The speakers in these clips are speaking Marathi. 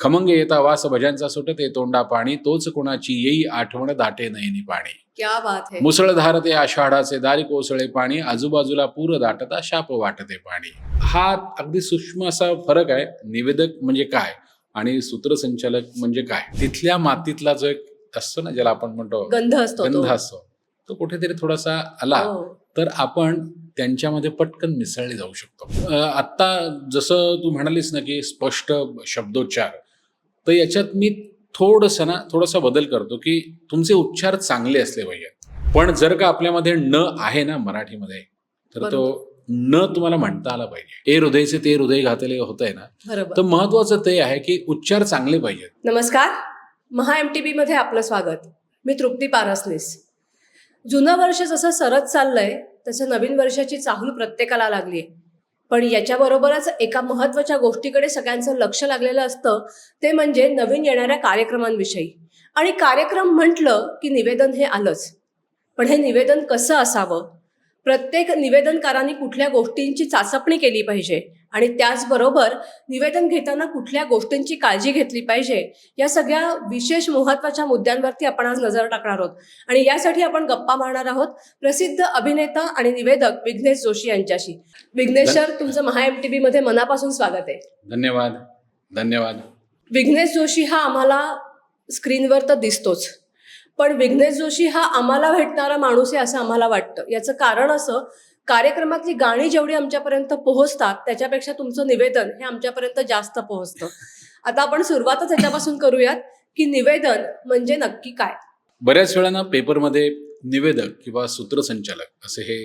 खमंग येता वास भज्यांचा सुटते तोंडा पाणी, तोच कोणाची येई आठवण दाटे नयनी पाणी. क्या बात है. मुसळधार ते आषाढाचे दारी कोसळे पाणी, आजूबाजूला पूर दाटता शाप वाटते पाणी. हा अगदी सूक्ष्म असा फरक आहे. निवेदक म्हणजे काय आणि सूत्रसंचालक म्हणजे काय. तिथल्या मातीतला जो एक असतो ना, ज्याला आपण म्हणतो गंध असतो गंध तो. असतो, तो कुठेतरी थोडासा आला हो. तर आपण त्यांच्यामध्ये पटकन मिसळले जाऊ शकतो. आत्ता जसं तू म्हणालीस ना की स्पष्ट शब्दोच्चार, तर याच्यात मी थोडासा बदल करतो की तुमचे उच्चार चांगले असले पाहिजेत. पण जर का आपल्यामध्ये न आहे ना मराठीमध्ये, तर तो न तुम्हाला म्हणता आला पाहिजे. ए हृदयचे ते हृदय घातले होतंय ना, बरोबर. तर महत्वाचं ते आहे की उच्चार चांगले पाहिजेत. नमस्कार, महा MTB मध्ये आपलं स्वागत. मी तृप्ती पारसनीस. जुनं वर्ष जसं सरत चाललंय तसं नवीन वर्षाची चाहूल प्रत्येकाला लागलीय. पण याच्याबरोबरच एका महत्वाच्या गोष्टीकडे सगळ्यांचं लक्ष लागलेलं असतं, ते म्हणजे नवीन येणाऱ्या कार्यक्रमांविषयी. आणि कार्यक्रम म्हटलं की निवेदन हे आलंच. पण हे निवेदन कसं असावं, प्रत्येक निवेदनकारांनी कुठल्या गोष्टींची चाचपणी केली पाहिजे आणि त्याचबरोबर निवेदन घेताना कुठल्या गोष्टींची काळजी घेतली पाहिजे, या सगळ्या विशेष महत्त्वाच्या मुद्द्यांवरती आपण आज नजर टाकणार आहोत. आणि यासाठी आपण गप्पा मारणार आहोत प्रसिद्ध अभिनेता आणि निवेदक विघ्नेश जोशी यांच्याशी. विघ्नेश सर, तुमचं महा MTB मध्ये मनापासून स्वागत आहे. धन्यवाद. धन्यवाद. विघ्नेश जोशी हा आम्हाला स्क्रीनवर तर दिसतोच, पण विघ्नेश जोशी हा आम्हाला भेटणारा माणूस आहे असं आम्हाला वाटतं. याचं कारण असं, कार्यक्रमातली गाणी जेवढी आमच्यापर्यंत पोहोचतात त्याच्यापेक्षा तुमचं निवेदन हे आमच्यापर्यंत जास्त पोहोचतं. आता आपण सुरुवातच ह्याच्यापासून करूयात की निवेदन म्हणजे नक्की काय. बऱ्याच वेळा ना पेपरमध्ये निवेदक किंवा सूत्रसंचालक असे हे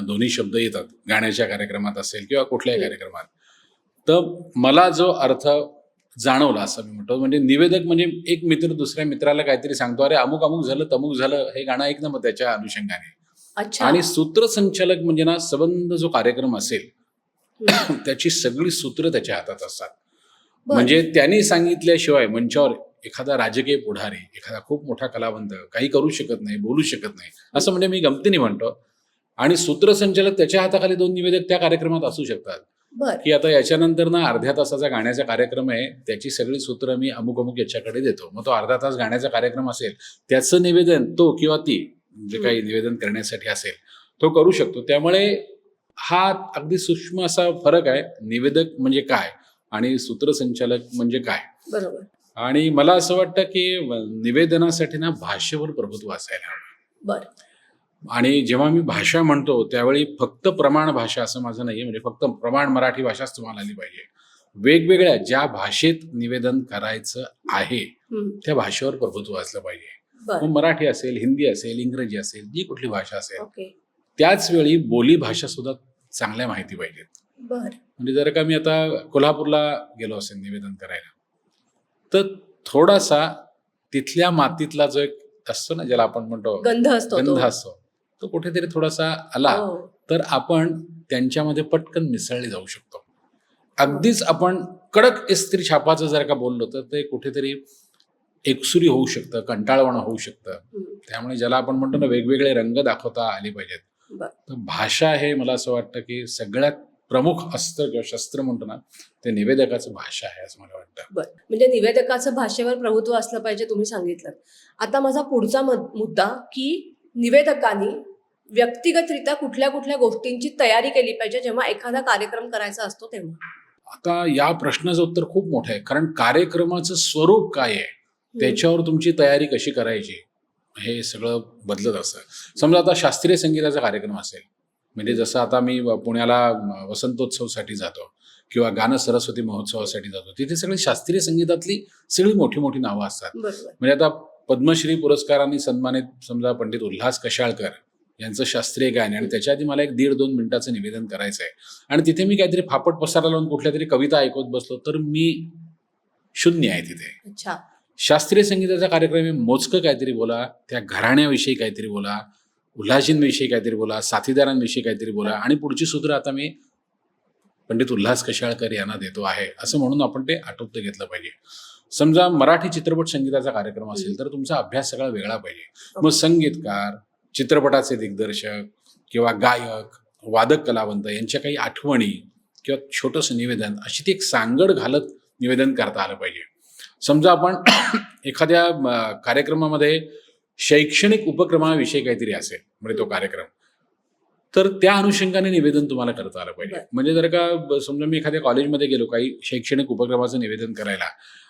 दोन्ही शब्द येतात, गाण्याच्या कार्यक्रमात असेल किंवा कुठल्याही कार्यक्रमात. तर मला जो अर्थ जाणवला असं मी म्हणतो, म्हणजे निवेदक म्हणजे एक मित्र दुसऱ्या मित्राला काहीतरी सांगतो, अरे अमुक अमुक झालं तमुक झालं, हे गाणं ऐक ना मग त्याच्या अनुषंगाने. अच्छा. आणि सूत्रसंचालक म्हणजे ना संबंध जो कार्यक्रम असेल त्याची सगळी सूत्र त्याच्या हातात असतात. म्हणजे त्यांनी सांगितल्याशिवाय मंचावर एखादा राजकीय पुढारी, एखादा खूप मोठा कलावंत काही करू शकत नाही, बोलू शकत नाही, असं म्हणजे मी गमतीने म्हणतो. आणि सूत्रसंचालक त्याच्या हाताखाली दोन निवेदक त्या कार्यक्रमात असू शकतात. की आता याच्यानंतर ना अर्ध्या तासाचा गाण्याचा कार्यक्रम आहे, त्याची सगळी सूत्र मी अमुक अमुक याच्याकडे देतो. मग तो अर्धा तास गाण्याचा कार्यक्रम असेल, त्याचं निवेदन तो किंवा ती जे काही निवेदन करण्यासाठी असेल तो करू शकतो. त्यामुळे हा अगदी सूक्ष्म असा फरक आहे. निवेदक म्हणजे काय आणि सूत्रसंचालक म्हणजे काय. बरोबर. आणि मला असं वाटतं की निवेदनासाठी ना भाषेवर प्रभुत्व असायला हवं. बरं. आणि जेव्हा मी भाषा म्हणतो त्यावेळी फक्त प्रमाण भाषा असं माझं नाहीये, म्हणजे फक्त प्रमाण मराठी भाषाच तुम्हाला आली पाहिजे. वेगवेगळ्या ज्या भाषेत निवेदन करायचं आहे त्या भाषेवर प्रभुत्व असलं पाहिजे. मग मराठी असेल, हिंदी असेल, इंग्रजी असेल, जी कुठली भाषा असेल, त्याच वेळी बोली भाषा सुद्धा चांगल्या माहिती पाहिजेत. म्हणजे जर का मी आता कोल्हापूरला गेलो असेल निवेदन करायला, तर थोडासा तिथल्या मातीतला जो एक असतो ना, ज्याला आपण म्हणतो गंध असतो, तो कुठेतरी थोडासा आला तर आपण त्यांच्यामध्ये पटकन मिसळले जाऊ शकतो. अगदीच आपण कडक इस्त्री छापाचं जर का बोललो तर ते कुठेतरी एकसुरी होऊ शकतं, कंटाळवाणं होऊ शकतं. त्यामुळे ज्याला आपण म्हणतो ना, वेगवेगळे रंग दाखवता आले पाहिजेत. तर भाषा हे मला असं वाटतं की सगळ्यात प्रमुख अस्त्र किंवा शस्त्र म्हणतो ना, ते निवेदकाचं भाषा आहे असं मला वाटतं. म्हणजे निवेदकाचं भाषेवर प्रभुत्व असलं पाहिजे, तुम्ही सांगितलं. आता माझा पुढचा मुद्दा की निवेदकांनी व्यक्तिगतरित्या कुठल्या कुठल्या गोष्टींची तयारी केली पाहिजे जेव्हा एखादा कार्यक्रम करायचा असतो तेव्हा. आता या प्रश्नाचं उत्तर खूप मोठं आहे, कारण कार्यक्रमाचं स्वरूप काय आहे त्याच्यावर तुमची तयारी कशी करायची हे सगळं बदलत असतं. समजा आता शास्त्रीय संगीताचा कार्यक्रम असेल, म्हणजे जसं आता मी पुण्याला वसंतोत्सवसाठी जातो किंवा गान सरस्वती महोत्सवासाठी जातो, तिथे सगळी शास्त्रीय संगीतातली सगळी मोठी मोठी नावं असतात. म्हणजे आता पद्मश्री पुरस्कारांनी सन्मानित समजा पंडित उल्हास कशाळकर यांचं शास्त्रीय गायन, आणि त्याच्या आधी मला एक 1.5-2 मिनिटाचं निवेदन करायचं आहे आणि तिथे मी काहीतरी फापट पसारा लावून कुठल्या तरी कविता ऐकत बसलो तर मी शून्य आहे तिथे. शास्त्रीय संगीताचा कार्यक्रम मोजकं काहीतरी बोला, त्या घराण्याविषयी काहीतरी बोला, उल्हासजींविषयी काहीतरी बोला, साथीदारांविषयी काहीतरी बोला, आणि पुढची सूत्र आता मी पंडित उल्हास कशाळकर यांना देतो आहे असं म्हणून आपण ते आटोपतं घेतलं पाहिजे. समजा मराठी चित्रपट संगीताचा कार्यक्रम असेल तर तुमचा अभ्यास सगळा वेगळा पाहिजे. मग संगीतकार, चित्रपटाचे दिग्दर्शक किंवा गायक, वादक कलावंत यांच्या काही आठवणी किंवा छोटंसं निवेदन, अशी ती एक सांगड घालत निवेदन करता आलं पाहिजे. समजा आपण एखाद्या कार्यक्रमामध्ये शैक्षणिक उपक्रमाविषयी काहीतरी असेल म्हणजे तो कार्यक्रम, तर त्या अनुषंगाने निवेदन तुम्हाला करता आलं पाहिजे. बरं. म्हणजे जर का समजा मी एखाद्या कॉलेजमध्ये गेलो काही शैक्षणिक उपक्रमाचं निवेदन करायला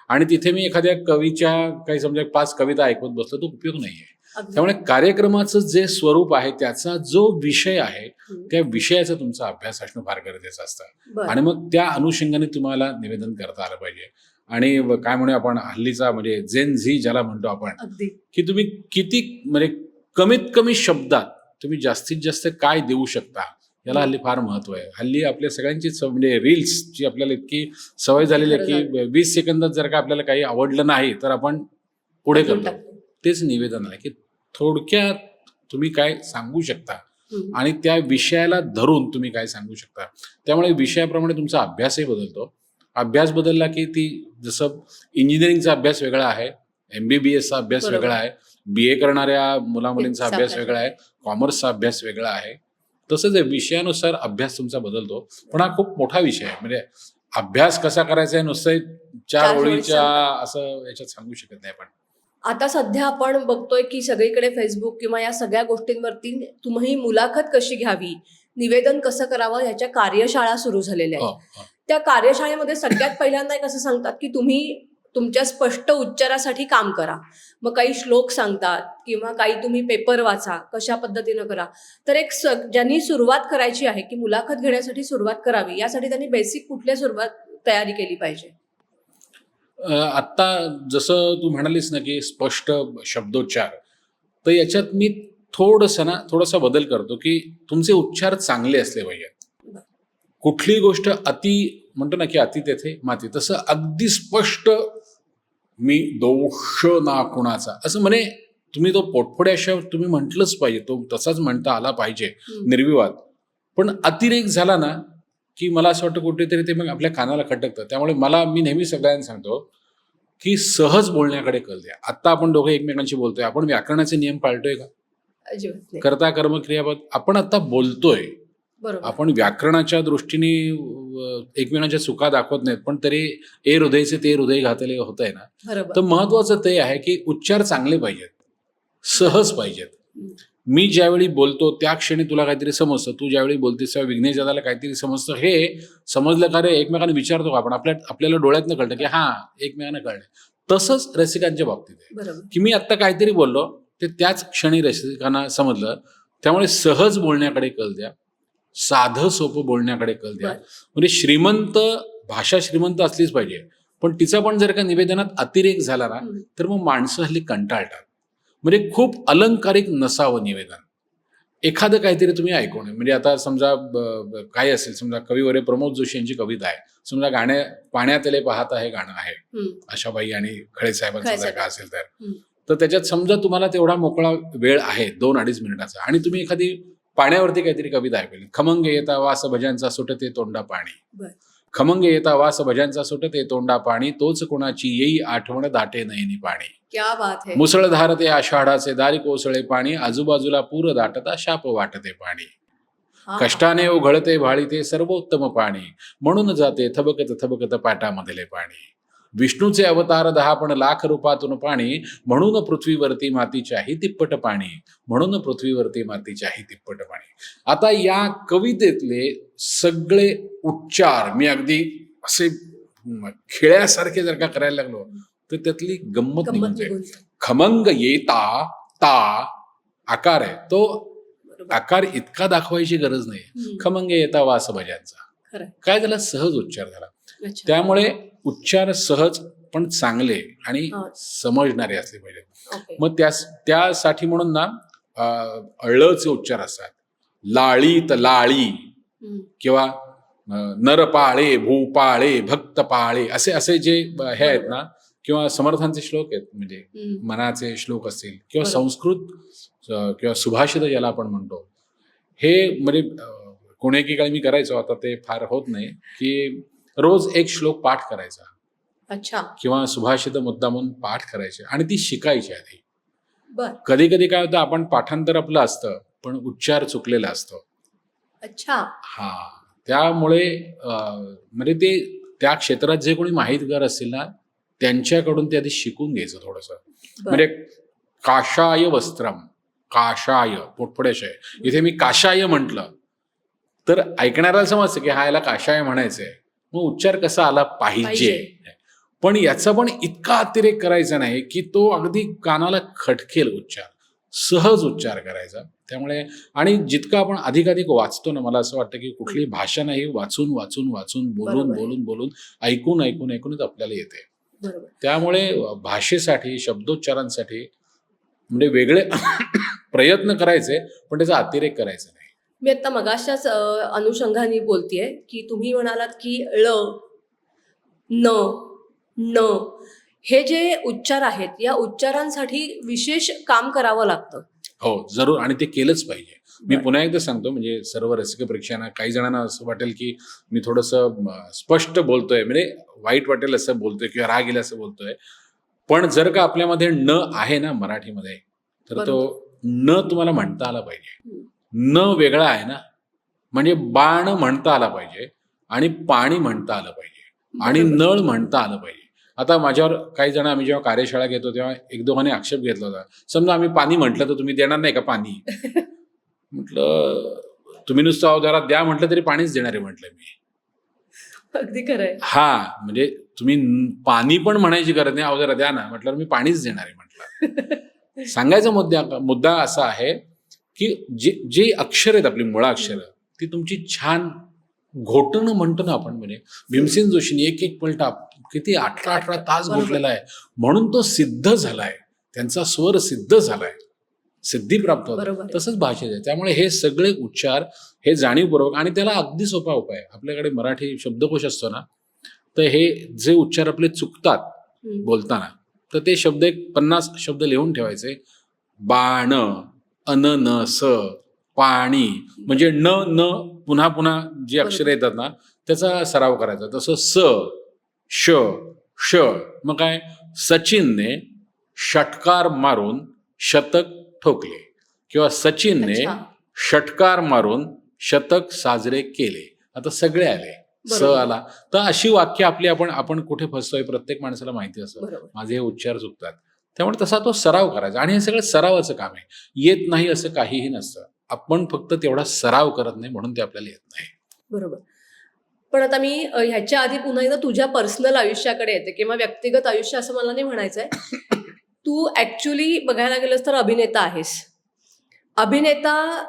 आणि तिथे मी एखाद्या कवीच्या काही समजा 5 कविता ऐकवत बसलो, तो उपयोग नाहीये. अगदी. त्यामुळे कार्यक्रमाचं जे स्वरूप आहे, त्याचा जो विषय आहे, हं. त्या विषयाचा तुमचा अभ्यास असणं फार गरजेचं असतं. बरं. आणि मग त्या अनुषंगाने तुम्हाला निवेदन करता आलं पाहिजे. आणि काय म्हणूया आपण हल्लीचा म्हणजे जेन झी ज्याला म्हणतो आपण, अगदी. की तुम्ही किती म्हणजे कमीत कमी शब्दात तुम्ही जास्तीत जास्त काय देऊ शकता, याला हल्ली फार महत्व आहे. हल्ली आपल्या सगळ्यांची म्हणजे रील्सची आपल्याला इतकी सवय झालेली आहे की 20 सेकंदात जर का आपल्याला काही आवडलं नाही तर आपण पुढे देऊन करतो. टाकतो. तेच निवेदन आहे की थोडक्यात तुम्ही काय सांगू शकता हं. आणि त्या विषयाला धरून तुम्ही काय सांगू शकता. त्यामुळे विषयाप्रमाणे तुमचा अभ्यासही बदलतो. अभ्यास बदलला की ती जसं इंजिनिअरिंगचा अभ्यास वेगळा आहे, MBBSचा अभ्यास बरोबर. वेगळा आहे, BA करणाऱ्या मुलामुलींचा तेच अभ्यास अभ्यास वेगळा आहे, कॉमर्सचा अभ्यास वेगळा आहे. तसंच आहे, विषयानुसार अभ्यास तुमचा बदलतो. पण हा खूप मोठा विषय आहे. म्हणजे अभ्यास कसा करायचा आहे नुसतं 4 4 ओळीत ओळीच्या सांगता. असं याच्यात सांगू शकत नाही आपण. आता सध्या आपण बघतोय की सगळीकडे फेसबुक किंवा या सगळ्या गोष्टींवरती तुम्ही मुलाखत कशी घ्यावी, निवेदन कसं करावं ह्याच्या कार्यशाळा सुरू झालेल्या हो, आहेत. हो. त्या कार्यशाळेमध्ये सगळ्यात पहिल्यांदा एक असं सांगतात की तुम्ही तुमच्या स्पष्ट उच्चारासाठी काम करा. मग काही श्लोक सांगतात किंवा काही तुम्ही पेपर वाचा, कशा पद्धतीनं करा. तर एक ज्यांनी सुरुवात करायची आहे की मुलाखत घेण्यासाठी सुरुवात करावी, यासाठी त्यांनी बेसिक कुठल्या सुरुवात तयारी केली पाहिजे? आत्ता जसं तू म्हणालीस ना की स्पष्ट शब्दोच्चार, तर याच्यात मी थोडासा बदल करतो की तुमचे उच्चार चांगले असले पाहिजेत. बरं. कुठलीही गोष्ट अति म्हणतो ना की अति तेथे माती, तसं अगदी स्पष्ट मी दोष ना कुणाचा असं म्हणे तुम्ही तो पोटफोड्याशा तुम्ही म्हटलंच पाहिजे, तो तसाच म्हणता आला पाहिजे हं. निर्विवाद. पण अतिरेक झाला ना की मला असं वाटतं कुठेतरी ते मग आपल्या कानाला खटकतं. त्यामुळे मी नेहमी सगळ्यांना सांगतो की सहज बोलण्याकडे कल द्या. आत्ता आपण दोघे एकमेकांशी बोलतोय, आपण व्याकरणाचे नियम पाळतोय का? अजिबात नाही. कर्ता कर्म क्रियापद आपण आता बोलतोय, बरोबर. आपण व्याकरणाच्या दृष्टीने एकमेकांच्या चुका दाखवत नाहीत, पण तरी ए हृदयचे ते हृदय घातले होत आहे ना. बरोबर. तर महत्वाचं ते आहे की उच्चार चांगले पाहिजेत, सहज पाहिजेत. हं. मी ज्यावेळी बोलतो त्या क्षणी तुला काहीतरी समजतं, तू ज्यावेळी बोलतेस तेव्हा विघ्नेश दादाला काहीतरी समजतं. हे समजलं का रे, एकमेकांना विचारतो का आपण, आपल्याला डोळ्यातनं कळतं की हा एकमेकांना कळलं. तसंच रसिकांच्या बाबतीत आहे बरोबर. की मी आत्ता काहीतरी बोललो ते त्याच क्षणी रसिकांना समजलं. त्यामुळे सहज बोलण्याकडे कल द्या, साधं सोपं बोलण्याकडे कल द्या. बरं. म्हणजे भाषा श्रीमंत असलीच पाहिजे, पण तिचा पण जर का निवेदनात अतिरेक झाला ना हं. तर मग माणसं हल्ली कंटाळतात. म्हणजे खूप अलंकारिक नसावं निवेदन. एखादं काहीतरी तुम्ही ऐकू नये. म्हणजे आता समजा काय असेल, समजा कविवर्य प्रमोद जोशी यांची कविता आहे, समजा पाण्यातले पाहता हे गाणं आहे, हं. आशाबाई आणि खळे साहेबांचं जर खळेसाहेब. का असेल तर. हं. तर त्याच्यात समजा तुम्हाला तेवढा मोकळा वेळ आहे 2-2.5 मिनिटाचा आणि तुम्ही एखादी पाण्यावरती काहीतरी कविता ऐकली, खमंग येता वास भज्यांचा सुटते तोंडा पाणी, बरं. खमंग येता वास भज्यांचा सुटते तोंडा पाणी, तोच कोणाची येई आठवण दाटे नयनी पाणी. क्या बात है. मुसळधार ते आषाढाचे दारी कोसळे पाणी, आजूबाजूला पूर दाटता शाप वाटते पाणी. हा. कष्टाने उघळते भाळीते सर्वोत्तम पाणी, म्हणून जाते थबकत थबकत पाटामधले पाणी. विष्णूचे अवतार 10 पण लाख रूपातून पाणी, म्हणून पृथ्वीवरती मातीच्याही तिप्पट पाणी, म्हणून पृथ्वीवरती मातीच्याही तिप्पट पाणी. आता या कवितेतले सगळे उच्चार मी अगदी असे खेळ्यासारखे जर का करायला लागलो तर त्यातली गंमत निघून गंमत जाईल. निघून जाईल. खमंग येता ता आकार आहे, तो बरोबर. आकार इतका दाखवायची गरज नाही. हं. खमंग येता वास भज्यांचा खरं. काय झाला, सहज उच्चार झाला. अच्छा. त्यामुळे उच्चार सहज पण चांगले आणि हा. समजणारे असले पाहिजेत. ओके. मग त्यासाठी म्हणून ना ळचे उच्चार असतात, लाळीत लाळी हं. किंवा नरपाळे भूपाळे भक्तपाळे असे असे जे हे आहेत ना, किंवा समर्थांचे श्लोक आहेत, म्हणजे हं. मनाचे श्लोक असतील किंवा बरोबर. संस्कृत किंवा सुभाषित ज्याला आपण म्हणतो, हे म्हणजे कोणी एकेकाळी मी करायचो, आता ते फार होत नाही, की रोज एक श्लोक पाठ करायचा अच्छा. किंवा सुभाषित मुद्दामून पाठ करायचे आणि ती शिकायची आधी. बर. कधी कधी काय होतं, आपण पाठांतर आपलं असतं पण उच्चार चुकलेला असतो. अच्छा. हा, त्यामुळे म्हणजे ते त्या क्षेत्रात जे कोणी माहितगार असतील ना त्यांच्याकडून ते आधी शिकून घ्यायचं थोडंसं. म्हणजे काषाय वस्त्रम, काषाय पोटफोड्याशय, इथे मी काषाय म्हटलं तर ऐकणाऱ्याला समजतं की हा याला काषाय म्हणायचंय, मग उच्चार कसा आला पाहिजे. पण याचा पण इतका अतिरेक करायचा नाही की तो अगदी कानाला खटकेल उच्चार, सहज उच्चार करायचा. त्यामुळे आणि जितकं आपण अधिकाधिक वाचतो ना, मला असं वाटतं की कुठली भाषा नाही वाचून वाचून वाचून बोलून बोलून बोलून ऐकून ऐकून ऐकूनच आपल्याला येते. त्यामुळे भाषेसाठी शब्दोच्चारांसाठी म्हणजे वेगळे प्रयत्न करायचे, पण त्याचा अतिरेक करायचा नाही. मी आता मगाशाच अनुषंगाने बोलतेय की तुम्ही म्हणालात की ळ, न, न हे जे उच्चार आहेत, या उच्चारांसाठी विशेष काम करावं लागतं. हो, जरूर. आणि ते केलंच पाहिजे. मी पुन्हा एकदा सांगतो, म्हणजे सर्व रसिक प्रेक्षकांना, काही जणांना असं वाटेल की मी थोडंसं स्पष्ट बोलतोय, म्हणजे वाईट वाटेल असं बोलतोय किंवा राग येईल असं बोलतोय. पण जर का आपल्यामध्ये न आहे ना मराठीमध्ये, तर तो न तुम्हाला म्हणता आला पाहिजे. न वेगळा आहे ना, म्हणजे बाण म्हणता आला पाहिजे आणि पाणी म्हणता आलं पाहिजे आणि नळ म्हणता आलं पाहिजे. आता माझ्यावर काही जण, आम्ही जेव्हा कार्यशाळा घेतो तेव्हा एक दोघांनी आक्षेप घेतला होता, समजा आम्ही पाणी म्हटलं तर तुम्ही देणार नाही का पाणी? म्हटलं तुम्ही नुसतं अवधारात द्या म्हटलं तरी पाणीच देणार आहे म्हटलं मी. अगदी खरंय. हा, म्हणजे तुम्ही पाणी पण म्हणायची गरज नाही, अवधारात द्या ना म्हटलं मी पाणीच देणार आहे म्हटलं. सांगायचा मुद्दा असा आहे की जे अक्षर आहेत आपली मुळाक्षरं, ती तुमची छान घोटणं म्हणतो ना आपण, म्हणजे भीमसेन जोशींनी एक एक पलटा किती 18 तास घोटलेला आहे, म्हणून तो सिद्ध झालाय, त्यांचा स्वर सिद्ध झालाय, सिद्धी प्राप्त होत. तसंच भाषेत आहे. त्यामुळे हे सगळे उच्चार हे जाणीवपूर्वक, आणि त्याला अगदी सोपा उपाय आहे. आपल्याकडे मराठी शब्दकोश असतो ना, तर हे जे उच्चार आपले चुकतात बोलताना, तर ते शब्द एक 50 शब्द लिहून ठेवायचे. बाण, अननस, पाणी, म्हणजे न न पुन्हा पुन्हा जी अक्षर येतात ना त्याचा सराव करायचा. तसं स, श, श, मग काय, सचिनने षटकार मारून शतक ठोकले, किंवा सचिनने षटकार मारून शतक साजरे केले. आता सगळे आले, स आला. तर अशी वाक्य आपली आपण कुठे फसतोय प्रत्येक माणसाला माहिती असतं, माझे हे उच्चार चुकतात. त्यामुळे तसा तो सराव करायचा, आणि हे सगळं सरावाचं काम आहे. येत नाही असं काहीही नसतं, आपण फक्त तेवढा सराव करत नाही म्हणून ते आपल्याला येत नाही. बरोबर. पण आता मी ह्याच्या आधी पुन्हा एकदा तुझ्या पर्सनल आयुष्याकडे येते, किंवा व्यक्तिगत आयुष्य असं मला नाही म्हणायचंय. तू ऍक्च्युली बघायला गेलंस तर अभिनेता आहेस. अभिनेता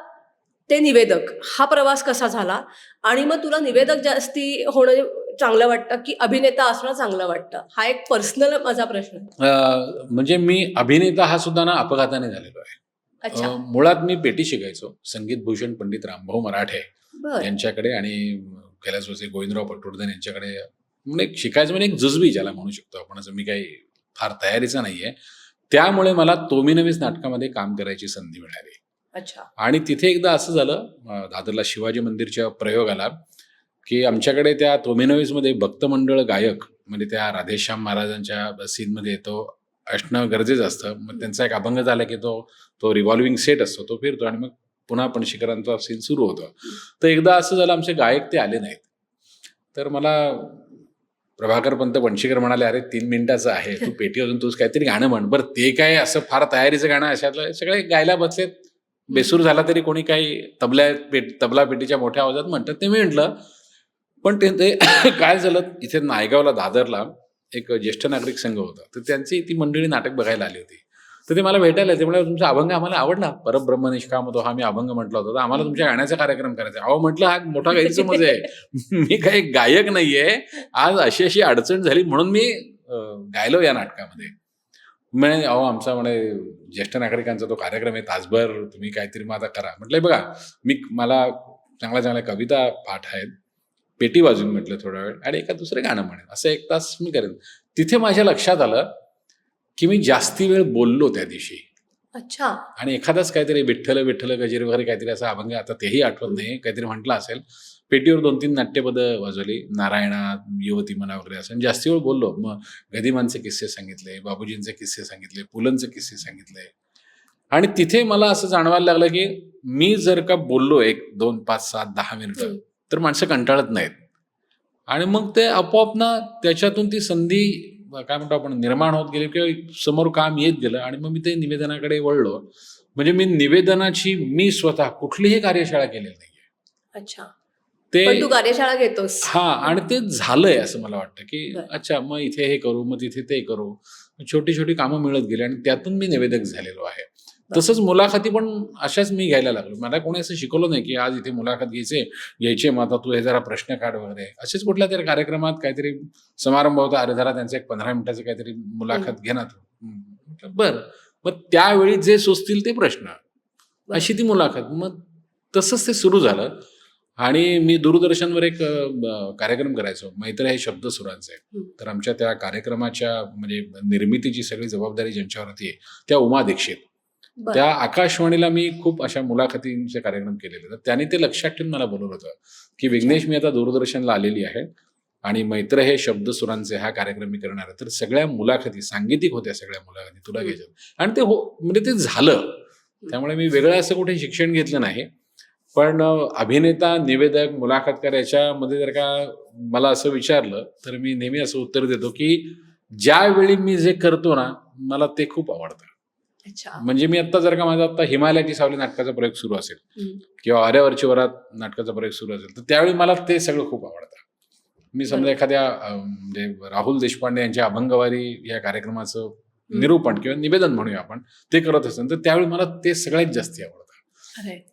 ते निवेदक, हा प्रवास कसा झाला? आणि मग तुला निवेदक जास्ती होणं चांगलं वाटतं की अभिनेता असणं चांगलं वाटतं? हा एक पर्सनल माझा प्रश्न आहे. म्हणजे मी अभिनेता हा सुद्धा ना अपघाताने झालेलो आहे. मुळात मी पेटी शिकायचो संगीत भूषण पंडित रामभाऊ मराठे यांच्याकडे, आणि कैलासवासी गोविंदराव पटवर्धन यांच्याकडे. म्हणजे शिकायचं म्हणजे एक जुजबी ज्याला म्हणू शकतो आपण, असं मी काही फार तयारीचा नाहीये. त्यामुळे मला तोमीनवीस नाटकामध्ये काम करायची संधी मिळाली. आणि तिथे एकदा असं झालं, दादरला शिवाजी मंदिरच्या प्रयोगाला, की आमच्याकडे त्या तोमीनवीसमध्ये भक्तमंडळ गायक, म्हणजे त्या राधेश्याम महाराजांच्या सीनमध्ये तो असणं गरजेचं असतं. मग त्यांचा एक अभंग झाला की तो रिव्हॉल्विंग सेट असतो, तो फिरतो, आणि मग पुन्हा पणशीकरांचा सीन सुरू होतो. तर एकदा असं झालं, आमचे गायक ते आले नाहीत. तर मला प्रभाकर पंत पणशीकर म्हणाले, अरे 3 मिनिटाचं आहे, तू पेटी वाजून तूच काहीतरी गाणं म्हण. बरं, ते काय असं फार तयारीचं गाणं, अशातलं सगळे गायला बसलेत, बेसूर झाला तरी कोणी काही तबला पेटीच्या मोठ्या आवाजात म्हणतात. ते मी म्हटलं, पण ते काय झालं, इथे नायगावला दादरला एक ज्येष्ठ नागरिक संघ होता, तर त्यांची ती मंडळी नाटक बघायला आली होती. तर ते मला भेटायला, ते म्हणजे तुमचा अभंग आम्हाला आवडला, परब्रह्म निष्काम होतो, हा मी अभंग म्हटला होता, तर आम्हाला तुमच्या गाण्याचा कार्यक्रम करायचा. अहो म्हटलं, हा मोठा गैरसमज आहे, मी काही गायक नाहीये, आज अशी अडचण झाली म्हणून मी गायलो या नाटकामध्ये. म्हणे, अहो आमचा म्हणे ज्येष्ठ नागरिकांचा तो कार्यक्रम आहे, तासभर तुम्ही काहीतरी मग आता करा. म्हटलं, बघा मला चांगल्या चांगल्या कविता पाठ आहेत, पेटी वाजून म्हटलं थोडा वेळ, आणि एका दुसरं गाणं म्हणेन, असं 1 तास मी करेन. तिथे माझ्या लक्षात आलं की मी जास्ती वेळ बोललो त्या दिवशी. आणि एखादाच काहीतरी विठ्ठल विठ्ठल गजेरी वगैरे काहीतरी असा अभंग, आता तेही आठवत नाही, काहीतरी म्हटलं असेल. पेटीवर 2-3 नाट्यपदं वाजवली, नारायणा, युवती मना वगैरे असं, जास्ती वेळ बोललो. मग गदिमांचे किस्से सांगितले, बाबूजींचे किस्से सांगितले, पुलंचे किस्से सांगितले. आणि तिथे मला असं जाणवायला लागलं की मी जर का बोललो 1, 2, 5, 7, 10 मिनिटं, तर माणसं कंटाळत नाहीत, आणि मग ते आपोआप ना त्याच्यातून ती संधी काय म्हणतो आपण निर्माण होत गेले किंवा समोर काम येत गेलं आणि मग मी ते निवेदनाकडे वळलो. म्हणजे मी निवेदनाची मी स्वतः कुठलीही कार्यशाळा केलेली नाहीये. अच्छा. ते पण तू कार्यशाळा घेतोस. हा, आणि ते झालंय असं मला वाटतं की बरं. अच्छा मग इथे हे करू, मग तिथे ते करू, छोटी छोटी कामं मिळत गेली आणि त्यातून मी निवेदक झालेलो आहे. तसंच मुलाखती पण अशाच मी घ्यायला लागलो. मला कोणी असं शिकवलं नाही की आज इथे मुलाखत घ्यायचे मग आता तू हे जरा प्रश्न काढ वगैरे. असेच कुठल्या तरी कार्यक्रमात काहीतरी समारंभ होता, अरे जरा त्यांचं एक 15 मिनिटाचं काहीतरी मुलाखत घे ना तू. म्हटलं बरं. मग त्यावेळी जे सुचतील ते प्रश्न, अशी ती मुलाखत. मग तसंच ते सुरू झालं. आणि मी दूरदर्शनवर एक कार्यक्रम करायचो, मैत्र हे शब्द सुरांचे. तर आमच्या त्या कार्यक्रमाच्या म्हणजे निर्मितीची सगळी जबाबदारी ज्यांच्यावरती आहे त्या उमा दीक्षित. बरं. त्या आकाशवाणीला मी खूप अशा मुलाखतींचे कार्यक्रम केलेले. तर त्यांनी ते लक्षात ठेवून मला बोलवलं होतं की विघ्नेश, मी आता दूरदर्शनला आलेली आहे आणि मैत्र हे शब्द सुरांचे हा कार्यक्रम मी करणार आहे. तर सगळ्या मुलाखती सांगीतिक होत्या, सगळ्या मुलाखती तुला घ्यायच्या. आणि ते म्हणजे ते झालं. त्यामुळे मी वेगळं असं कुठे शिक्षण घेतलं नाही. पण अभिनेता, निवेदक, मुलाखतकार याच्यामध्ये जर का मला असं विचारलं तर मी नेहमी असं उत्तर देतो की ज्यावेळी मी जे करतो ना मला ते खूप आवडतं. अच्छा. म्हणजे मी आता जर का माझा आता हिमालयाची सावली नाटकाचा प्रयोग सुरू असेल किंवा आर्यावरची वरात नाटकाचा प्रयोग सुरू असेल तर त्यावेळी मला ते सगळं खूप आवडतं. मी समजा एखाद्या म्हणजे राहुल देशपांडे यांच्या अभंगवारी या कार्यक्रमाचं निरूपण किंवा निवेदन म्हणूया आपण, ते करत असेल तर त्यावेळी मला ते सगळ्यात जास्ती आवडतं.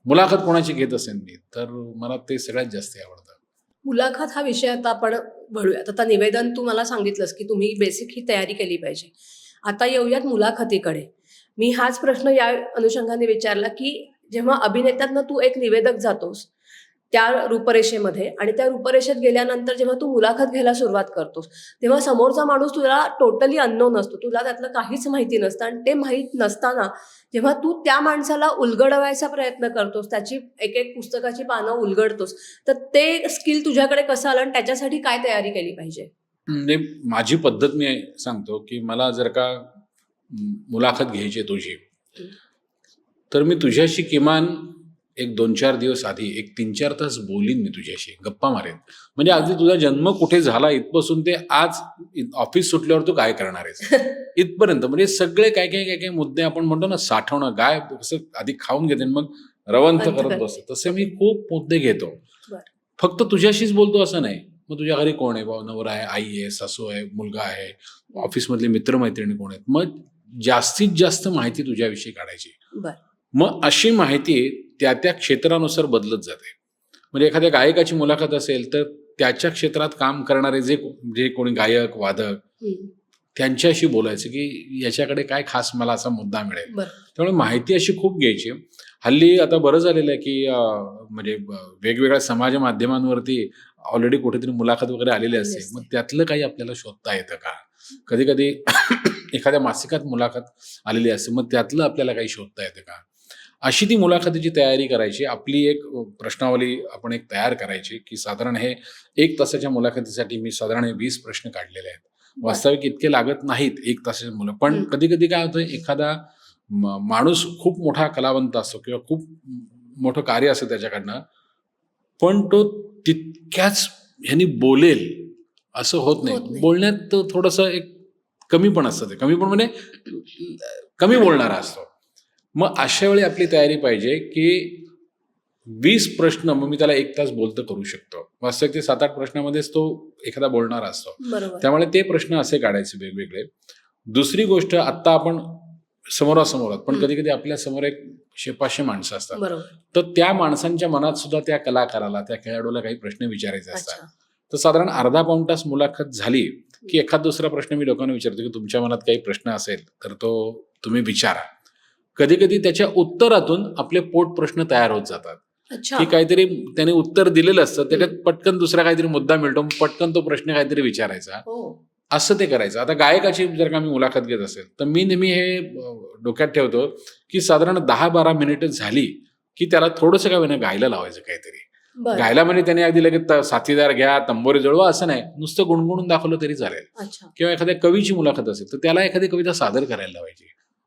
मुलाखत कोणाची घेत असेल मी तर मला ते सगळ्यात जास्त आवडतं. मुलाखत हा विषय आता आपण वळूयात. आता निवेदन तू मला सांगितलंस की तुम्ही बेसिक ही तयारी केली पाहिजे. आता येऊयात मुलाखतीकडे. मी हाच प्रश्न या अनुषंगाने विचारला की जेव्हा अभिनेत्यातनं तू एक निवेदक जातोस त्या रूपरेषेमध्ये आणि त्या रूपरेषेत गेल्यानंतर जेव्हा तू मुलाखत घ्यायला सुरुवात करतोस तेव्हा समोरचा माणूस तुला टोटली अननोन असतो, तुला त्यातलं काहीच माहिती नसतं आणि ते माहीत नसताना जेव्हा तू त्या माणसाला उलगडवायचा प्रयत्न करतोस, त्याची एक एक पुस्तकाची पानं उलगडतोस, तर ते स्किल तुझ्याकडे कसं आलं आणि त्याच्यासाठी काय तयारी केली पाहिजे? म्हणजे माझी पद्धत मी सांगतो की मला जर का मुलाखत घ्यायची तुझी तर मी तुझ्याशी किमान एक 2-4 दिवस आधी एक 3-4 तास बोलीन, मी तुझ्याशी गप्पा मारेन. म्हणजे अगदी तुझा जन्म कुठे झाला इथपासून ते आज ऑफिस सुटल्यावर तू काय करणार आहेस इथपर्यंत. म्हणजे सगळे काय काय काय काय मुद्दे आपण म्हणतो ना, साठवणं, गाय कसं आधी खाऊन घेते मग रवंथ करत बसतो, तसे मी खूप मुद्दे घेतो. फक्त तुझ्याशीच बोलतो असं नाही. मग तुझ्या घरी कोण आहे, भाऊ नवरा आहे, आई आहे, सासू आहे, मुलगा आहे, ऑफिसमधले मित्रमैत्रिणी कोण आहेत, मग जास्तीत जास्त माहिती तुझ्याविषयी काढायची. मग अशी माहिती त्या त्या क्षेत्रानुसार बदलत जाते. म्हणजे एखाद्या गायकाची मुलाखत असेल तर त्याच्या क्षेत्रात काम करणारे जे कोणी गायक, वादक, त्यांच्याशी बोलायचं की याच्याकडे काय खास मला असा मुद्दा मिळेल. त्यामुळे माहिती अशी खूप घ्यायची. हल्ली आता बरं झालेलं आहे की म्हणजे वेगवेगळ्या समाज माध्यमांवरती ऑलरेडी कुठेतरी मुलाखत वगैरे आलेली असते. मग त्यातलं काही आपल्याला शोधता येतं का? कधी कधी एखाद्या मासिकात मुलाखत आलेली असते, मग त्यातलं आपल्याला काही शोधता येतं का? अशी ती मुलाखतीची तयारी करायची. आपली एक प्रश्नावली आपण एक तयार करायची की साधारण हे 1 तासाच्या मुलाखतीसाठी मी साधारण 20 प्रश्न काढलेले आहेत. वास्तविक इतके लागत नाहीत 1 तासाच्या मुलं. पण कधी कधी काय होतं, एखादा माणूस खूप मोठा कलावंत असतो किंवा खूप मोठं कार्य असतं त्याच्याकडनं, पण तो तितक्याच ह्यानी बोलेल असं होत नाही. बोलण्यात थोडंसं एक कमी पण असतं. ते कमी पण म्हणजे कमी बोलणारा असतो. मग अशा वेळी आपली तयारी पाहिजे की 20 प्रश्न मग मी त्याला 1 तास बोलतं करू शकतो. वास्तविक ते 7-8 प्रश्नामध्येच तो एखादा बोलणारा असतो. त्यामुळे ते प्रश्न असे काढायचे वेगवेगळे. दुसरी गोष्ट, आत्ता आपण समोरासमोर आहोत, पण कधी कधी आपल्या समोर एक 100-500 माणसं असतात. तर त्या माणसांच्या मनात सुद्धा त्या कलाकाराला, त्या खेळाडूला काही प्रश्न विचारायचे असतात. तर साधारण अर्धा-पाऊण तास मुलाखत झाली की एखाद दुसरा प्रश्न मी लोकांना विचारतो की तुमच्या मनात काही प्रश्न असेल तर तो तुम्ही विचारा. कधी कधी त्याच्या उत्तरातून आपले पोट प्रश्न तयार होत जातात की काहीतरी त्याने उत्तर दिलेलं असतं, त्याच्यात पटकन दुसरा काहीतरी मुद्दा मिळतो, पटकन तो प्रश्न काहीतरी विचारायचा, असं ते करायचं. आता गायकाची जर का मी मुलाखत घेत असेल तर मी नेहमी हे डोक्यात ठेवतो की साधारण 10-12 मिनिटं झाली की त्याला थोडंसं काय होईना गायला लावायचं काहीतरी. गायला म्हणजे त्याने अगदी लगेच साथीदार घ्या, तंबोरी जळवा असं नाही, नुसतं गुणगुणून दाखवलं तरी चालेल. किंवा एखाद्या कवीची मुलाखत असेल तर त्याला एखादी कविता सादर करायला लावायची.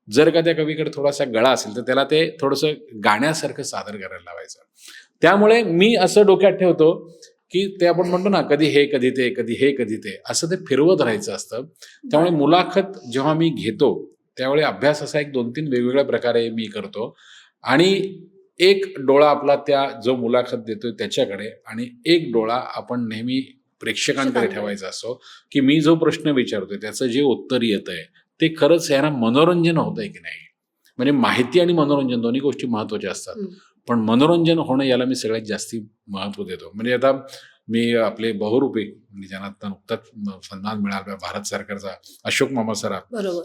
जर का त्या कवीकडे थोडासा गळा असेल तर त्याला ते थोडंसं गाण्यासारखं सादर करायला लावायचं. त्यामुळे मी असं डोक्यात ठेवतो की ते आपण म्हणतो ना, कधी हे कधी ते, कधी हे कधी ते, असं ते फिरवत राहायचं असतं. त्यामुळे मुलाखत जेव्हा मी घेतो त्यावेळी अभ्यास असा एक 2-3 वेगवेगळ्या प्रकारे मी करतो आणि एक डोळा आपला त्या जो मुलाखत देतोय त्याच्याकडे आणि एक डोळा आपण नेहमी प्रेक्षकांकडे ठेवायचा असतो, की मी जो प्रश्न विचारतोय त्याचं जे उत्तर येतंय ते खरंच यांना मनोरंजन होतंय की नाही. म्हणजे माहिती आणि मनोरंजन दोन्ही गोष्टी महत्त्वाच्या असतात. पण मनोरंजन होणं याला मी सगळ्यात जास्ती महत्त्व देतो. म्हणजे आता मी आपले बहुरूपी म्हणजे ज्यांना आता नुकताच सन्मान मिळाला भारत सरकारचा अशोक मामा सराफ बरोबर.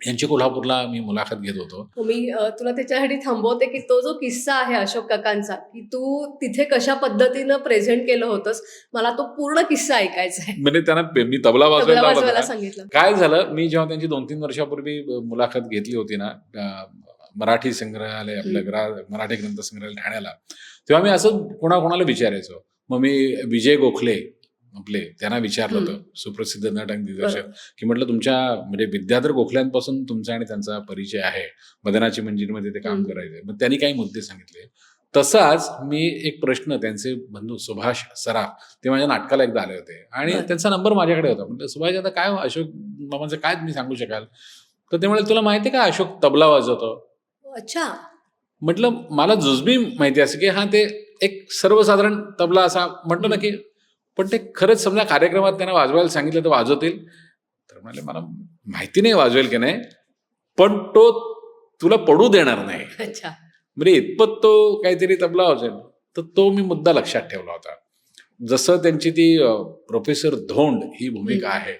यांची कोल्हापूरला मी मुलाखत घेत होतो. मी तुला त्याच्यासाठी थांबवते की तो जो किस्सा आहे अशोक काकांचा, की तू तिथे कशा पद्धतीनं प्रेझेंट केलं होतंस, मला तो पूर्ण किस्सा ऐकायचा आहे. म्हणजे त्यांना मी तबला तबला वाजवायला लावला वाजवायला होता. सांगितलं. काय झालं, मी जेव्हा त्यांची 2-3 वर्षापूर्वी मुलाखत घेतली होती ना, मराठी संग्रहालय आपलं मराठी ग्रंथ संग्रहालय ठाण्याला, तेव्हा मी असं कोणाकोणाला विचारायचो. मग मी विजय गोखले आपले त्यांना विचारलं होतं, सुप्रसिद्ध नट आणि दिग्दर्शक, की म्हटलं तुमच्या म्हणजे विद्याधर गोखल्यांपासून तुमचा आणि त्यांचा परिचय आहे, मदनाची मंजिरीमध्ये ते काम करायचे. मग त्यांनी काही मुद्दे सांगितले. तसाच मी एक प्रश्न त्यांचे बंधू सुभाष सराफ ते माझ्या नाटकाला एकदा आले होते आणि त्यांचा नंबर माझ्याकडे होता. म्हटलं सुभाष आता काय अशोक मामाचं काय तुम्ही सांगू शकाल. तर ते म्हणाले तुला माहिती आहे का अशोक तबला वाजवतो. अच्छा. म्हटलं मला जुजबी माहिती असं की हा ते एक सर्वसाधारण तबला असा म्हणतो ना की, पण ते खरंच समजा कार्यक्रमात त्यांना वाजवायला सांगितलं तर वाजवतील. तर म्हणाले मला माहिती नाही वाजवेल की नाही, पण तो तुला पडू देणार नाही. अच्छा. म्हणजे इतपत तो काहीतरी तबला वाजवेल. तर तो मी मुद्दा लक्षात ठेवला होता. जसं त्यांची ती प्रोफेसर धोंड ही भूमिका आहे,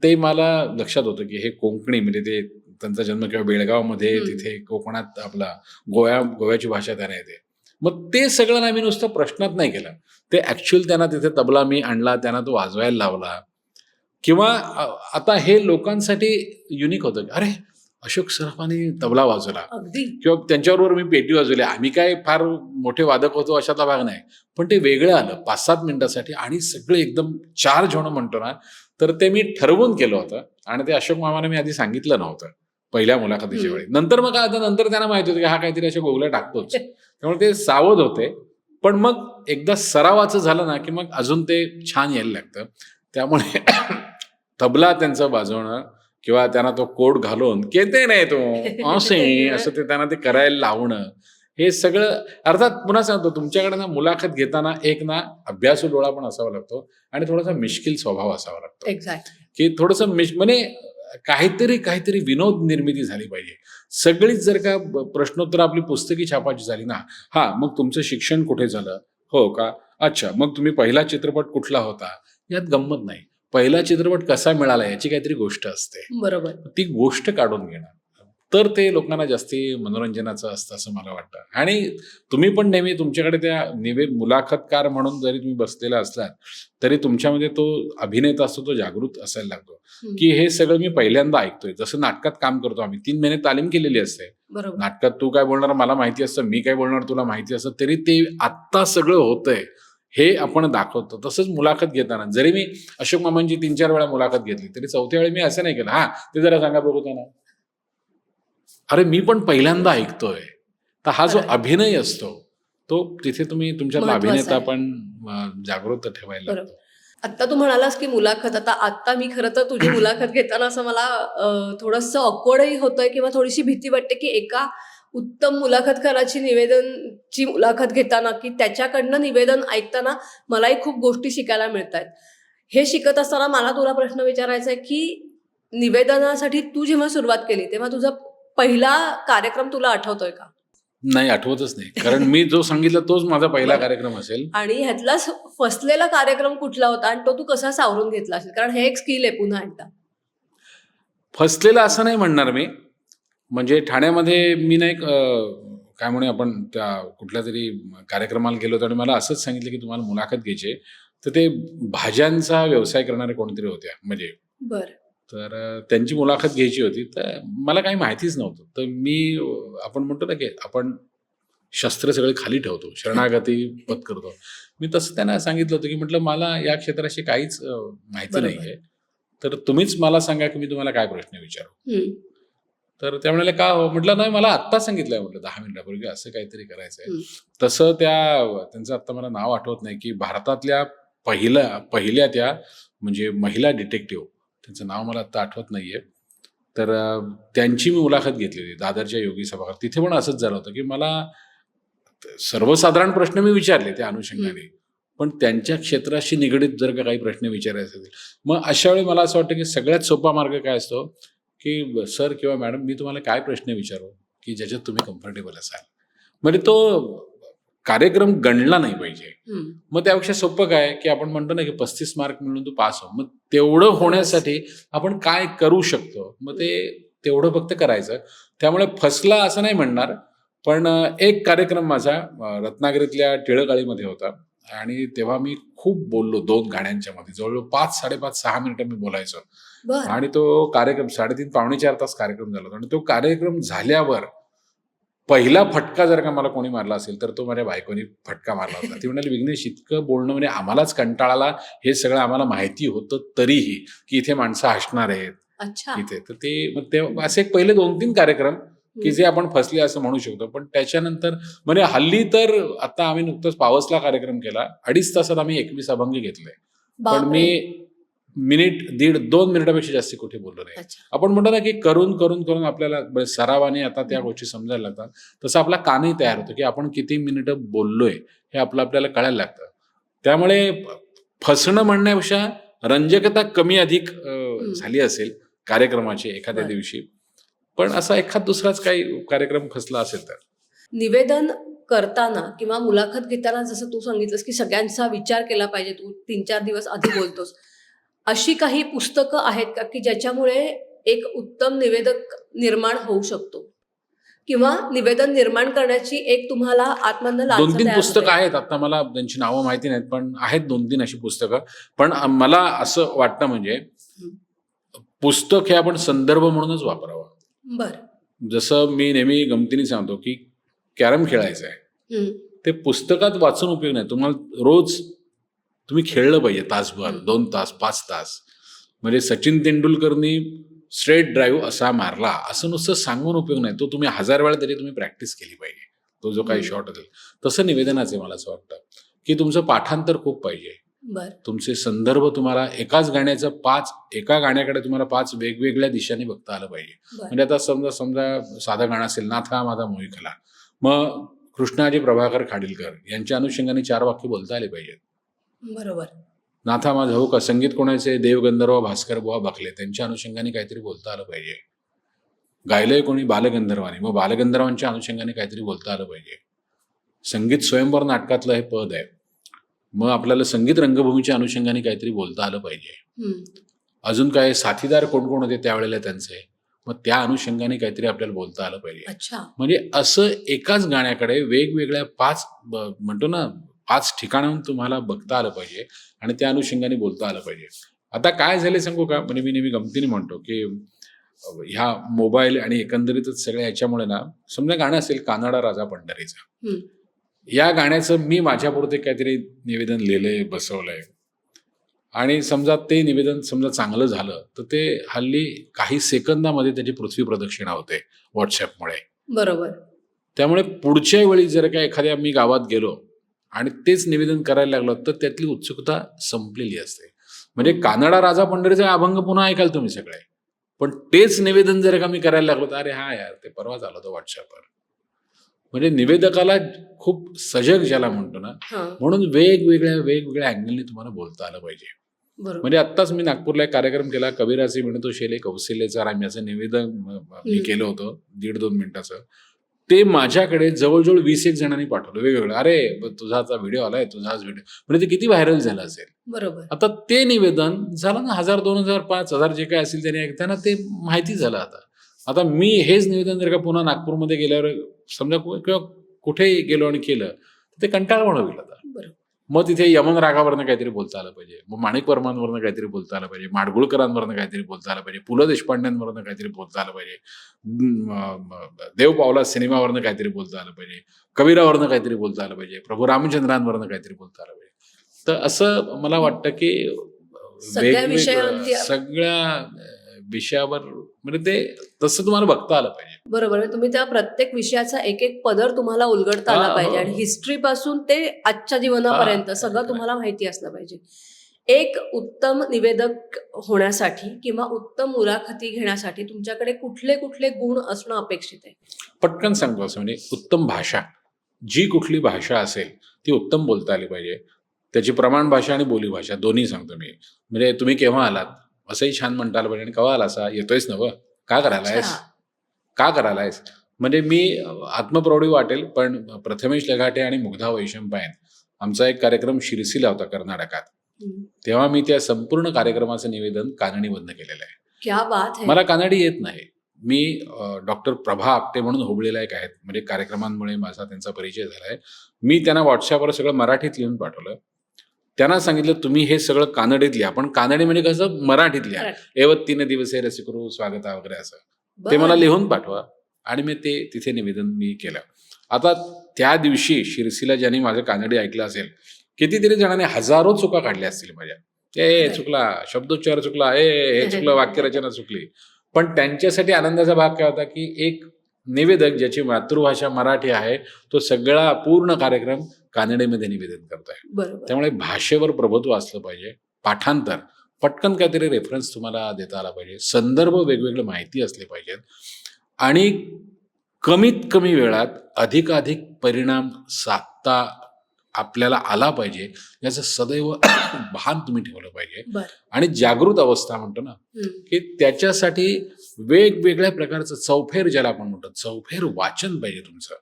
ते मला लक्षात होतं की हे कोकणी म्हणजे ते त्यांचा जन्म किंवा बेळगावमध्ये तिथे कोकणात आपला गोव्याची भाषा त्यांना येते. मग ते सगळं ना मी नुसतं प्रश्नात नाही केलं. ते ऍक्च्युअल त्यांना तिथे तबला मी आणला, त्यांना तो वाजवायला लावला. किंवा आता हे लोकांसाठी युनिक होतं, अरे अशोक सराफांनी तबला वाजवला अगदी. किंवा त्यांच्याबरोबर मी पेटी वाजवली. आम्ही काय फार मोठे वादक होतो अशातला भाग नाही, पण ते वेगळं आलं 5-7 मिनिटासाठी आणि सगळे एकदम चार्ज होणं म्हणतो ना, तर ते मी ठरवून केलं होतं आणि ते अशोक मामाने मी आधी सांगितलं नव्हतं पहिल्या मुलाखतीच्या वेळी. नंतर मग आता नंतर त्यांना माहिती होतं की हा काहीतरी अशा गोगल्या टाकतोच, त्यामुळे ते सावध होते. पण मग एकदा सरावाचं झालं ना की मग अजून ते छान यायला लागतं. त्यामुळे तबला त्यांचं वाजवणं किंवा त्यांना तो कोट घालून केते नाही तो असं ते त्यांना ते करायला लावणं, हे सगळं अर्थात पुन्हा सांगतो तुमच्याकडे ना मुलाखत घेताना एक ना अभ्यासू डोळा पण असावा लागतो आणि थोडासा मिश्किल स्वभाव असावा लागतो. एक्झॅक्टली. की थोडंसं म्हणजे काहीतरी विनोद निर्मिती झाली पाहिजे. सगळीच जर का प्रश्नोत्तर आपली पुस्तकी छापाची झाली ना, हा मग तुमचं शिक्षण कुठे झालं, हो का, अच्छा मग तुम्ही पहिला चित्रपट कुठला होता, यात गंमत नाही. पहिला चित्रपट कसा मिळाला याची काहीतरी गोष्ट असते. बरोबर. ती गोष्ट काढून घेणं तर ते लोकांना जास्ती मनोरंजनाचं असतं असं मला वाटतं. आणि तुम्ही पण नेहमी तुमच्याकडे त्या मुलाखतकार म्हणून जरी तुम्ही बसलेला असलात तरी तुमच्यामध्ये तो अभिनेता असतो तो जागृत असायला लागतो की हे सगळं मी पहिल्यांदा ऐकतोय. जसं नाटकात काम करतो आम्ही 3 महिने तालीम केलेली असते. बरोबर. नाटकात तू काय बोलणार मला माहिती असतं, मी काय बोलणार तुला माहिती असतं, तरी ते आत्ता सगळं होतंय हे आपण दाखवतो. तसंच मुलाखत घेताना जरी मी अशोक मामांची 3-4 वेळा मुलाखत घेतली तरी 4थ्या वेळी मी असं नाही केलं, हा ते जरा सांगा बघू त्यांना, अरे मी पण पहिल्यांदा ऐकतोय. तर हा जो अभिनय असतो तो तिथे तुम्ही तुमच्यातला अभिनेता पण जागृत ठेवायला लागतो. आता तू म्हणालास की मुलाखत, आता मी खरं तर तुझी मुलाखत घेताना असं मला थोडंसं ऑकवर्डही होतंय किंवा थोडीशी भीती वाटते की एका उत्तम मुलाखतकाराची निवेदनची मुलाखत घेताना की त्याच्याकडनं निवेदन ऐकताना मलाही खूप गोष्टी शिकायला मिळत आहेत. हे शिकत असताना मला तुला प्रश्न विचारायचा आहे की निवेदनासाठी तू जेव्हा सुरुवात केली तेव्हा तुझा पहिला कार्यक्रम तुला आठवतोय का? नाही, आठवतच नाही. कारण मी जो सांगितला तोच माझा पहिला कार्यक्रम असेल. आणि ह्यातला फसलेला कार्यक्रम कुठला होता आणि तो तू कसा सावरून घेतला असेल? कारण हे एक स्किल आहे पुन्हा एकदा. फसलेला असं नाही म्हणणार मी. म्हणजे ठाण्यामध्ये मी नाही काय म्हणे आपण त्या कुठल्या तरी कार्यक्रमाला गेलो होतो आणि मला असंच सांगितलं की तुम्हाला मुलाखत घ्यायची. तर ते भाज्यांचा व्यवसाय करणारे कोणतरी होत्या म्हणजे. बरं. तर त्यांची मुलाखत घ्यायची होती. तर मला काही माहितीच नव्हतं. तर मी आपण म्हणतो ना की आपण शस्त्र सगळे खाली ठेवतो, शरणागती पत्करतो. मी तसं त्यांना सांगितलं होतं की म्हटलं मला या क्षेत्राशी काहीच माहिती नाही आहे. तर तुम्हीच मला सांगा की मी तुम्हाला काय प्रश्न विचारू. तर त्या म्हणाले का हो? म्हटलं नाही, मला आत्ता सांगितलंय, म्हटलं 10 मिनिटापूर्वी असं काहीतरी करायचंय. हं. तसं त्यांचं आत्ता मला नाव आठवत नाही, की भारतातल्या पहिल्या त्या म्हणजे महिला डिटेक्टिव्ह, त्यांचं नाव मला आत्ता आठवत नाहीये. तर त्यांची मी मुलाखत घेतली होती दादरच्या योगी सभागृहात. तिथे पण असंच झालं होतं, की मला सर्वसाधारण प्रश्न मी विचारले त्या अनुषंगाने. पण त्यांच्या क्षेत्राशी निगडीत जर का काही प्रश्न विचारायचे असतील, मग अशा वेळी मला असं वाटतं, की सगळ्यात सोपा मार्ग काय असतो, की सर किंवा मॅडम मी तुम्हाला काय प्रश्न विचारू, की ज्याच्यात तुम्ही कम्फर्टेबल असाल. म्हणजे तो कार्यक्रम गणला नाही पाहिजे. हं. मग त्यापेक्षा सोपं काय, की आपण म्हणतो ना, की 35 मार्क मिळून तू पास हो. मग तेवढं होण्यासाठी आपण काय करू शकतो? मग ते तेवढं फक्त करायचं. त्यामुळे फसला असं नाही म्हणणार. पण एक कार्यक्रम माझा रत्नागिरीतल्या टिळक होता आणि तेव्हा मी खूप बोललो 2 गाण्यांच्या मध्ये. जवळजवळ 5, 5.5, 6 मिनिटं मी बोलायचो. बरं. आणि तो कार्यक्रम 3.5 पावणे 4 तास कार्यक्रम झाला होता आणि तो कार्यक्रम झाल्यावर पहिला फटका जर का मला कोणी मारला असेल, तर तो माझ्या बायकोनी फटका मारला होता. ती म्हणाली, "विघ्नेश, इतकं बोलणं म्हणजे आम्हालाच कंटाळा आला. हे सगळं आम्हाला माहिती होतं तरीही, की इथे माणसं हसणार आहेत अच्छा. इथे." तर मग ते असे एक पहिले 2-3 कार्यक्रम की जे आपण फसले असं म्हणू शकतो. पण त्याच्यानंतर म्हणजे हल्ली तर आता आम्ही नुकतंच पावसला कार्यक्रम केला. 2.5 तासात आम्ही 21 अभंग घेतले. पण बापरे! मी मिनिट, दीड, 2 मिनिटापेक्षा जास्त कुठे बोललो नाही. अच्छा. आपण म्हणतो ना, की करून आपल्याला सरावाने आता त्या गोष्टी समजायला लागतात. तसं आपला कानही तयार होतो, की आपण किती मिनिटं बोललोय हे आपल्याला कळायला लागतं. त्यामुळे फसणं म्हणण्यापेक्षा रंजकता कमी अधिक झाली असेल कार्यक्रमाची एखाद्या बरं. दिवशी. पण असा एखाद दुसराच काही कार्यक्रम फसला असेल तर. निवेदन करताना किंवा मुलाखत घेताना जसं तू सांगितलंस, की सगळ्यांचा विचार केला पाहिजे. तू 3-4 दिवस आधी बोलतोस. अशी काही पुस्तकं आहेत का, की ज्याच्यामुळे एक उत्तम निवेदक निर्माण होऊ शकतो? किंवा निवेदन निर्माण करण्याची एक तुम्हाला आतमधनं लालसा 2-3 तयार पुस्तकं होते? आहेत. आता मला त्यांची नावं माहिती नाहीत, पण आहेत 2-3 अशी पुस्तकं. पण मला असं वाटतं म्हणजे हं. पुस्तक हे आपण संदर्भ म्हणूनच वापरावं. बरं. जसं मी नेहमी गमतीने सांगतो, की कॅरम खेळायचं आहे. हं. ते पुस्तकात वाचून उपयोग नाही. तुम्हाला रोज तुम्ही खेळलं पाहिजे तासभर, 2 तास, 5 तास. म्हणजे सचिन तेंडुलकरनी स्ट्रेट ड्राईव्ह असा मारला, असं नुसतं सांगून उपयोग नाही. तो तुम्ही 1000 वेळा तरी तुम्ही प्रॅक्टिस केली पाहिजे. तो जो काही शॉट असेल. तसं निवेदनाचं आहे मला असं वाटतं, की तुमचं पाठांतर खूप पाहिजे. बरं. तुमचे संदर्भ तुम्हाला एका गाण्याकडे तुम्हाला 5 वेगवेगळ्या दिशांनी बघता आलं पाहिजे. बरं. म्हणजे आता समजा साधं गाणं असेल, नाथा माझा मोही खला. मग कृष्णाजी प्रभाकर खाडीलकर यांच्या अनुषंगाने 4 वाक्य बोलता आले पाहिजेत. बरोबर. नाथा माझा हो का, संगीत कोणाचे, देवगंधर्व भास्कर बुवा बखले, त्यांच्या अनुषंगाने काहीतरी बोलता आलं पाहिजे. गायलंय कोणी, बालगंधर्वाने, मग बालगंधर्वांच्या अनुषंगाने काहीतरी बोलता आलं पाहिजे. संगीत स्वयंवर नाटकातलं हे पद आहे. मग आपल्याला संगीत रंगभूमीच्या अनुषंगाने काहीतरी बोलता आलं पाहिजे. हं. अजून काय साथीदार कोण कोण होते त्यावेळेला त्यांचे, मग त्या अनुषंगाने काहीतरी आपल्याला बोलता आलं पाहिजे. अच्छा. म्हणजे असं एकाच गाण्याकडे वेगवेगळ्या 5 म्हणतो ना 5 ठिकाणाहून तुम्हाला बघता आलं पाहिजे आणि त्या अनुषंगाने बोलता आलं पाहिजे. आता काय झाले सांगू का, म्हणजे मी नेहमी गमतीने म्हणतो, की ह्या मोबाईल आणि एकंदरीतच सगळ्या ह्याच्यामुळे ना, समजा गाणं असेल कानडा राजा पंढरीचा. हं. या गाण्याचं मी माझ्यापुरते काहीतरी निवेदन लिहिलंय, बसवलंय आणि समजा ते निवेदन चांगलं झालं, तर ते हल्ली काही सेकंदामध्ये त्याची पृथ्वी प्रदक्षिणा होते WhatsAppमुळे. बरोबर. त्यामुळे पुढच्या वेळी जर का एखाद्या मी गावात गेलो आणि तेच निवेदन करायला लागलो, तर त्यातली उत्सुकता संपलेली असते. म्हणजे कानडा राजा पंढरीचा अभंग पुन्हा ऐकाल तुम्ही सगळे. पण तेच निवेदन जर का मी करायला लागलो, तर अरे हां यार, ते परवाच आलं होतं WhatsAppवर. म्हणजे निवेदकाला खूप सजग ज्याला म्हणतो ना, हां. म्हणून वेगवेगळ्या अँगलने तुम्हाला बोलता आलं पाहिजे. बरोबर. म्हणजे आत्ताच मी नागपूरला एक कार्यक्रम केला, कबीराचे विणतो शेले कौशल्याचा राम याचं निवेदन मी केलं होतं 1.5-2 मिनिटाचं. ते माझ्याकडे जवळजवळ 20-1 जणांनी पाठवलं वेगवेगळं. अरे तुझा आता व्हिडिओ आलाय, तुझाच व्हिडिओ. म्हणजे ते किती व्हायरल झालं असेल. बरोबर. आता ते निवेदन झालं ना 1000, 2000, 5000 जे काय असेल त्यांना ते माहिती झालं आता. आता मी हेच निवेदन जर का पुन्हा नागपूरमध्ये गेल्यावर समजा किंवा कुठेही गेलो आणि केलं, तर ते कंटाळवाणं होईल आता. बरोबर. मग तिथे यमन रागावरनं काहीतरी बोलता आलं पाहिजे. मग माणिक वर्मांवरनं काहीतरी बोलता आलं पाहिजे. माडगुळकरांवरनं काहीतरी बोलता आलं पाहिजे. पु ल देशपांड्यांवरनं काहीतरी बोलता आलं पाहिजे. देव पावला सिनेमावरनं काहीतरी बोलता आलं पाहिजे. कबीरावरनं काहीतरी बोलता आलं पाहिजे. प्रभू रामचंद्रांवरनं काहीतरी बोलता आलं पाहिजे. तर असं मला वाटतं, की सगळ्या विषयांवरती सगळ्या विषयावर म्हणजे ते तसं तुम्हाला बघता आलं पाहिजे. बरोबर आहे. तुम्ही त्या प्रत्येक विषयाचा एक एक पदर तुम्हाला उलगडता आला हा, पाहिजे हो, आणि हो. हिस्ट्री पासून ते आजच्या जीवनापर्यंत हा, सगळं correct. तुम्हाला माहिती असलं पाहिजे. एक उत्तम निवेदक होण्यासाठी किंवा उत्तम मुलाखती घेण्यासाठी तुमच्याकडे कुठले कुठले गुण असणं अपेक्षित आहे? पटकन सांगतो असं म्हणजे उत्तम भाषा, जी कुठली भाषा असेल ती उत्तम बोलता आली पाहिजे. त्याची प्रमाण भाषा आणि बोली भाषा दोन्ही सांगतो मी. म्हणजे तुम्ही केव्हा आलात असंही छान म्हणता आलं पाहिजे आणि केव्हा आलासा येतोयस नवं का करायला आहेस अच्छा. का करायला आहेस म्हणजे मी आत्मप्रौढी वाटेल पण प्रथमेश लघाटे आणि मुग्धा वैशंपायन आमचा एक कार्यक्रम शिरसीला होता कर्नाटकात. हम्म. तेव्हा मी त्या संपूर्ण कार्यक्रमाचं निवेदन कानडीमधनं केलेलं आहे. क्या बात है. मला कानडी येत नाही. मी डॉक्टर प्रभा आपटे म्हणून हुबळीला एक आहेत म्हणजे कार्यक्रमांमुळे माझा त्यांचा परिचय झाला आहे. मी त्यांना व्हॉट्सअपवर सगळं मराठीत लिहून पाठवलं. त्यांना सांगितलं तुम्ही हे सगळं कानडीत लिहा पण कानडी म्हणजे कसं मराठीत लिहा. Correct. एवत्तीन दिवसे रसिकरू स्वागता वगैरे असं ते मला बरं. लिहून पाठवा आणि मी ते तिथे निवेदन मी केलं. आता त्या दिवशी शिरसीला ज्यांनी माझं कानडी ऐकलं असेल कितीतरी जणांनी हजारो चुका काढल्या असतील माझ्या. ए Right. चुकला शब्दोच्चार चुकला हे चुकलं वाक्यरचना चुकली. पण त्यांच्यासाठी आनंदाचा भाग काय होता की एक निवेदक ज्याची मातृभाषा मराठी आहे तो सगळा पूर्ण कार्यक्रम कानडीमध्ये निवेदन करतोय. बरोबर. त्यामुळे भाषेवर प्रभुत्व असलं पाहिजे. पाठांतर पटकन काहीतरी रेफरन्स तुम्हाला देता आला पाहिजे. संदर्भ वेगवेगळे माहिती असले पाहिजेत आणि कमीत कमी वेळात अधिकाधिक परिणाम साधता आपल्याला आला पाहिजे याचं सदैव भान तुम्ही ठेवलं पाहिजे. बरं. आणि जागृत अवस्था म्हणतो ना हम्म. की त्याच्यासाठी वेगवेगळ्या प्रकारचं चौफेर ज्याला आपण म्हणतो चौफेर वाचन पाहिजे तुमचं.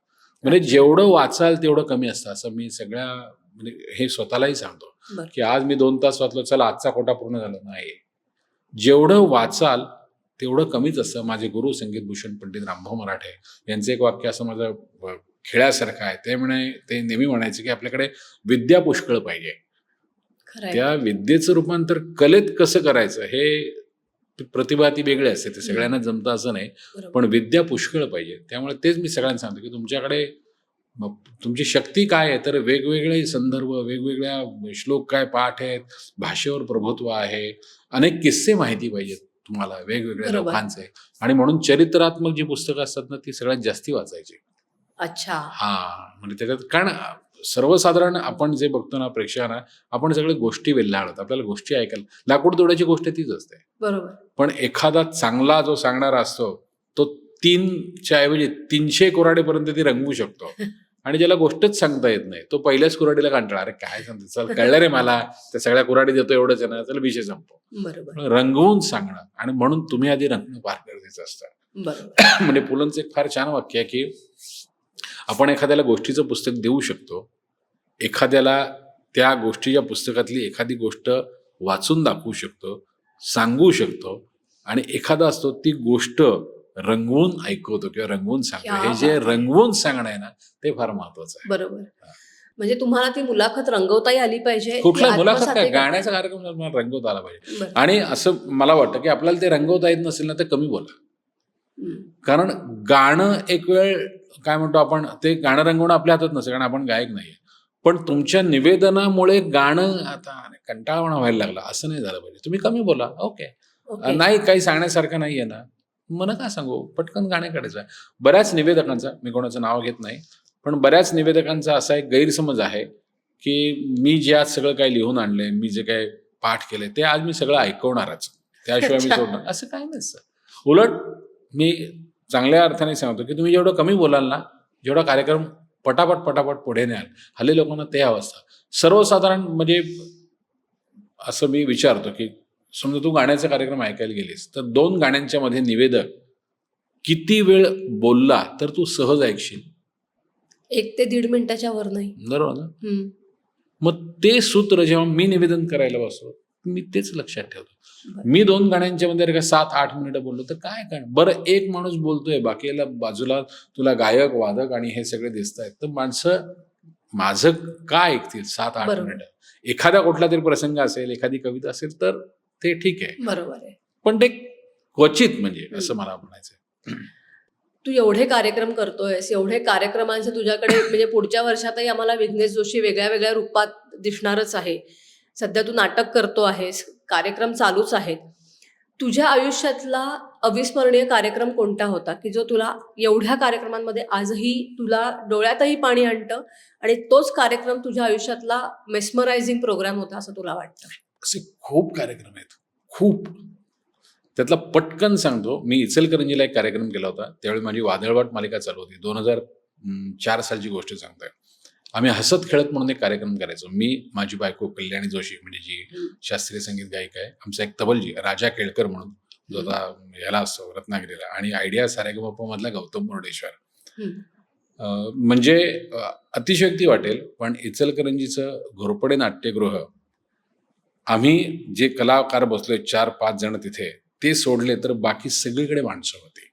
म्हणजे जेवढं वाचाल तेवढं कमी असतं असं मी सगळ्या म्हणजे हे स्वतःलाही सांगतो बरं. की आज मी 2 तास वाचलो चला आजचा कोटा पूर्ण झाला नाही. जेवढं वाचाल तेवढं कमीच असतं. माझे गुरु संगीतभूषण पंडित रामभाऊ मराठे यांचं एक वाक्य असं माझं खेळासारखं आहे. ते नेहमी म्हणायचे की आपल्याकडे विद्या पुष्कळ पाहिजे. खरंय. त्या विद्येचं रूपांतर कलेत कसं करायचं हे प्रतिभा ती वेगळी असते. ते सगळ्यांना जमतं असं नाही. बरोबर. पण विद्या पुष्कळ पाहिजे. त्यामुळे तेच मी सगळ्यांना सांगतो की तुमच्याकडे तुमची शक्ती काय आहे तर वेगवेगळे संदर्भ वेगवेगळ्या श्लोक काय पाठ आहेत भाषेवर प्रभुत्व आहे अनेक किस्से माहिती पाहिजेत तुम्हाला वेगवेगळ्या बरोबर. लोकांचे आणि म्हणून चरित्रात्मक जी पुस्तकं असतात ना ती सगळ्यात जास्ती वाचायची. अच्छा. हा म्हणजे त्याच्यात कारण सर्वसाधारण आपण जे बघतो ना प्रेक्षकांना आपण सगळे गोष्टी वेल्हाळत आपल्याला गोष्टी ऐकायला लाकूड तोड्याची गोष्ट तीच असते. बरोबर. पण एखादा चांगला जो सांगणारा असतो तो 3च्या ऐवजी 300 कुऱ्हाडीपर्यंत ती रंगवू शकतो आणि ज्याला गोष्टच सांगता येत नाही तो पहिल्याच कुऱ्हाडीला कंटाळा अरे काय सांगतो चल कळलं रे मला त्या सगळ्या कुऱ्हाडी देतो एवढंच आहे ना चल विषय संपतो. बरोबर. रंगवून सांगणं आणि म्हणून तुम्ही आधी रंगणं फार गरजेचं असतं. बरोबर. म्हणजे पुलंचं एक फार छान वाक्य आहे की आपण एखाद्याला गोष्टीचं पुस्तक देऊ शकतो. एखाद्याला त्या गोष्टीच्या पुस्तकातली एखादी गोष्ट वाचून दाखवू शकतो सांगू शकतो आणि एखादा असतो ती गोष्ट रंगवून ऐकवतो किंवा रंगवून सांगतो. क्या हे जे बात आहे. रंगवून सांगणं आहे ना ते फार महत्वाचं आहे. बरोबर. म्हणजे तुम्हाला ती मुलाखत रंगवताही आली पाहिजे. कुठला ती मुलाखत आत्मसात काय करता- गाण्याचा कार्यक्रम तुम्हाला रंगवता आला पाहिजे. बरं. आणि असं मला वाटतं की आपल्याला ते रंगवता येत नसेल ना तर कमी बोला. हम्म. कारण गाणं एक वेळ काय म्हणतो आपण ते गाणं रंगवणं आपल्या हातात नसतं कारण आपण गायक नाहीये. पण तुमच्या निवेदनामुळे गाणं आता कंटाळवाणा व्हायला लागला असं नाही झालं पाहिजे. तुम्ही कमी बोला ओके ओके. नाही काही सांगण्यासारखं नाहीये ना मला काय सांगू पटकन गाण्याकडे जा. बऱ्याच निवेदकांचा मी कोणाचं नाव घेत नाही पण बऱ्याच निवेदकांचा असा एक गैरसमज आहे की मी जे आज सगळं काही लिहून आणलंय मी जे काही पाठ केलंय ते आज मी सगळं ऐकवणारच त्याशिवाय मी अच्छा. सोडणार असं काही नसतं. उलट मी चांगल्या अर्थाने सांगतो की तुम्ही जेवढं कमी बोलाल ना जेवढा कार्यक्रम पटापट पुढे न्याल. हल्ली लोकांना ते अवस्था सर्वसाधारण म्हणजे असं मी विचारतो की समजा तू गाण्याचा कार्यक्रम ऐकायला गेलीस तर 2 गाण्यांच्या मध्ये निवेदक किती वेळ बोलला तर तू सहज ऐकशील. 1 ते 1.5 मिनिटाच्या वर नाही. बरोबर ना. हम्म. मग ते सूत्र जेव्हा मी निवेदन करायला बसतो मी तेच लक्षात ठेवतो. बरं. मी 2 गाण्यांच्या मध्ये 7-8 मिनिटं बोललो तर काय काय बरं एक माणूस बोलतोय बाकीला बाजूला तुला गायक वादक आणि हे सगळे दिसत आहेत तर माणसं माझं काय ऐकतील 7-8 बरोबर. मिनिटं. एखादा कुठला तरी प्रसंग असेल एखादी कविता असेल तर ते ठीक आहे बरोबर आहे. पण ते क्वचित म्हणजे असं मला म्हणायचं. तू एवढे कार्यक्रम करतोयस एवढे कार्यक्रमांचे तुझ्याकडे म्हणजे पुढच्या वर्षातही आम्हाला विघ्नेश जोशी वेगळ्या वेगळ्या रूपात दिसणारच आहे. सध्या तू नाटक करतो आहेस कार्यक्रम चालूच आहेत. तुझ्या आयुष्यातला अविस्मरणीय कार्यक्रम कोणता होता की जो तुला एवढ्या कार्यक्रमांमध्ये आजही तुला डोळ्यातही पाणी आणतं आणि तोच कार्यक्रम तुझ्या आयुष्यातला मेस्मरायझिंग प्रोग्राम होता असं तुला वाटतं? असे खूप कार्यक्रम आहेत, खूप. त्यातला पटकन सांगतो. मी इचलकरंजीला एक कार्यक्रम केला होता. त्यावेळी माझी वादळवाट मालिका चालू होती. 2004 सालची गोष्ट सांगतोय. आम्ही हसत खेळत म्हणून एक कार्यक्रम करायचो. मी, माझी बायको कल्याणी जोशी, म्हणजे जी शास्त्रीय संगीत गायिका आहे, आमचा एक तबलजी राजा केळकर म्हणून, जो आता ह्याला असतो रत्नागिरीला, आणि आयडिया सारेगमप मधला गौतम मुर्डेश्वर. म्हणजे अतिशयोक्ती वाटेल, पण इचलकरंजीचं घोरपडे नाट्यगृह, आम्ही जे कलाकार बसलोय 4-5 जण तिथे, ते सोडले तर बाकी सगळीकडे माणसं होती.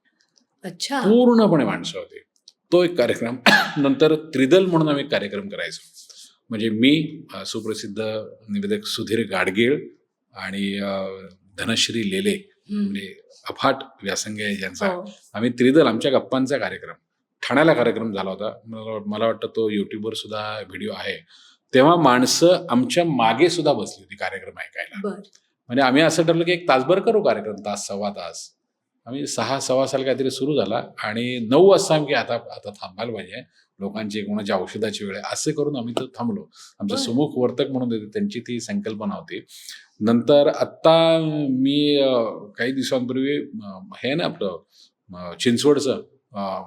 अच्छा. पूर्णपणे माणसं होती. तो एक कार्यक्रम. नंतर त्रिदल म्हणून आम्ही एक कार्यक्रम करायचो. म्हणजे मी, सुप्रसिद्ध निवेदक सुधीर गाडगीळ आणि धनश्री लेले, म्हणजे अफाट व्यासंगी आहे ज्यांचा, हो. आम्ही त्रिदल, आमच्या गप्पांचा कार्यक्रम ठाण्याला कार्यक्रम झाला होता. मला वाटतं तो युट्यूबवर सुद्धा व्हिडिओ आहे. तेव्हा माणसं आमच्या मागे सुद्धा बसली होती कार्यक्रम ऐकायला. बर. म्हणजे आम्ही असं ठरलं की 1 तासभर करू कार्यक्रम, तास सव्वा तास. आम्ही 6 साल काहीतरी सुरू झाला आणि 9 वाजता आम्ही आता आता थांबायला पाहिजे, लोकांची कोणाच्या औषधाची वेळ आहे, असे करून आम्ही तर थांबलो. आमचं बरं. सुमुख वर्तक म्हणून होते, त्यांची ती संकल्पना होती. नंतर आत्ता मी काही दिवसांपूर्वी हे ना आपलं चिंचवडचं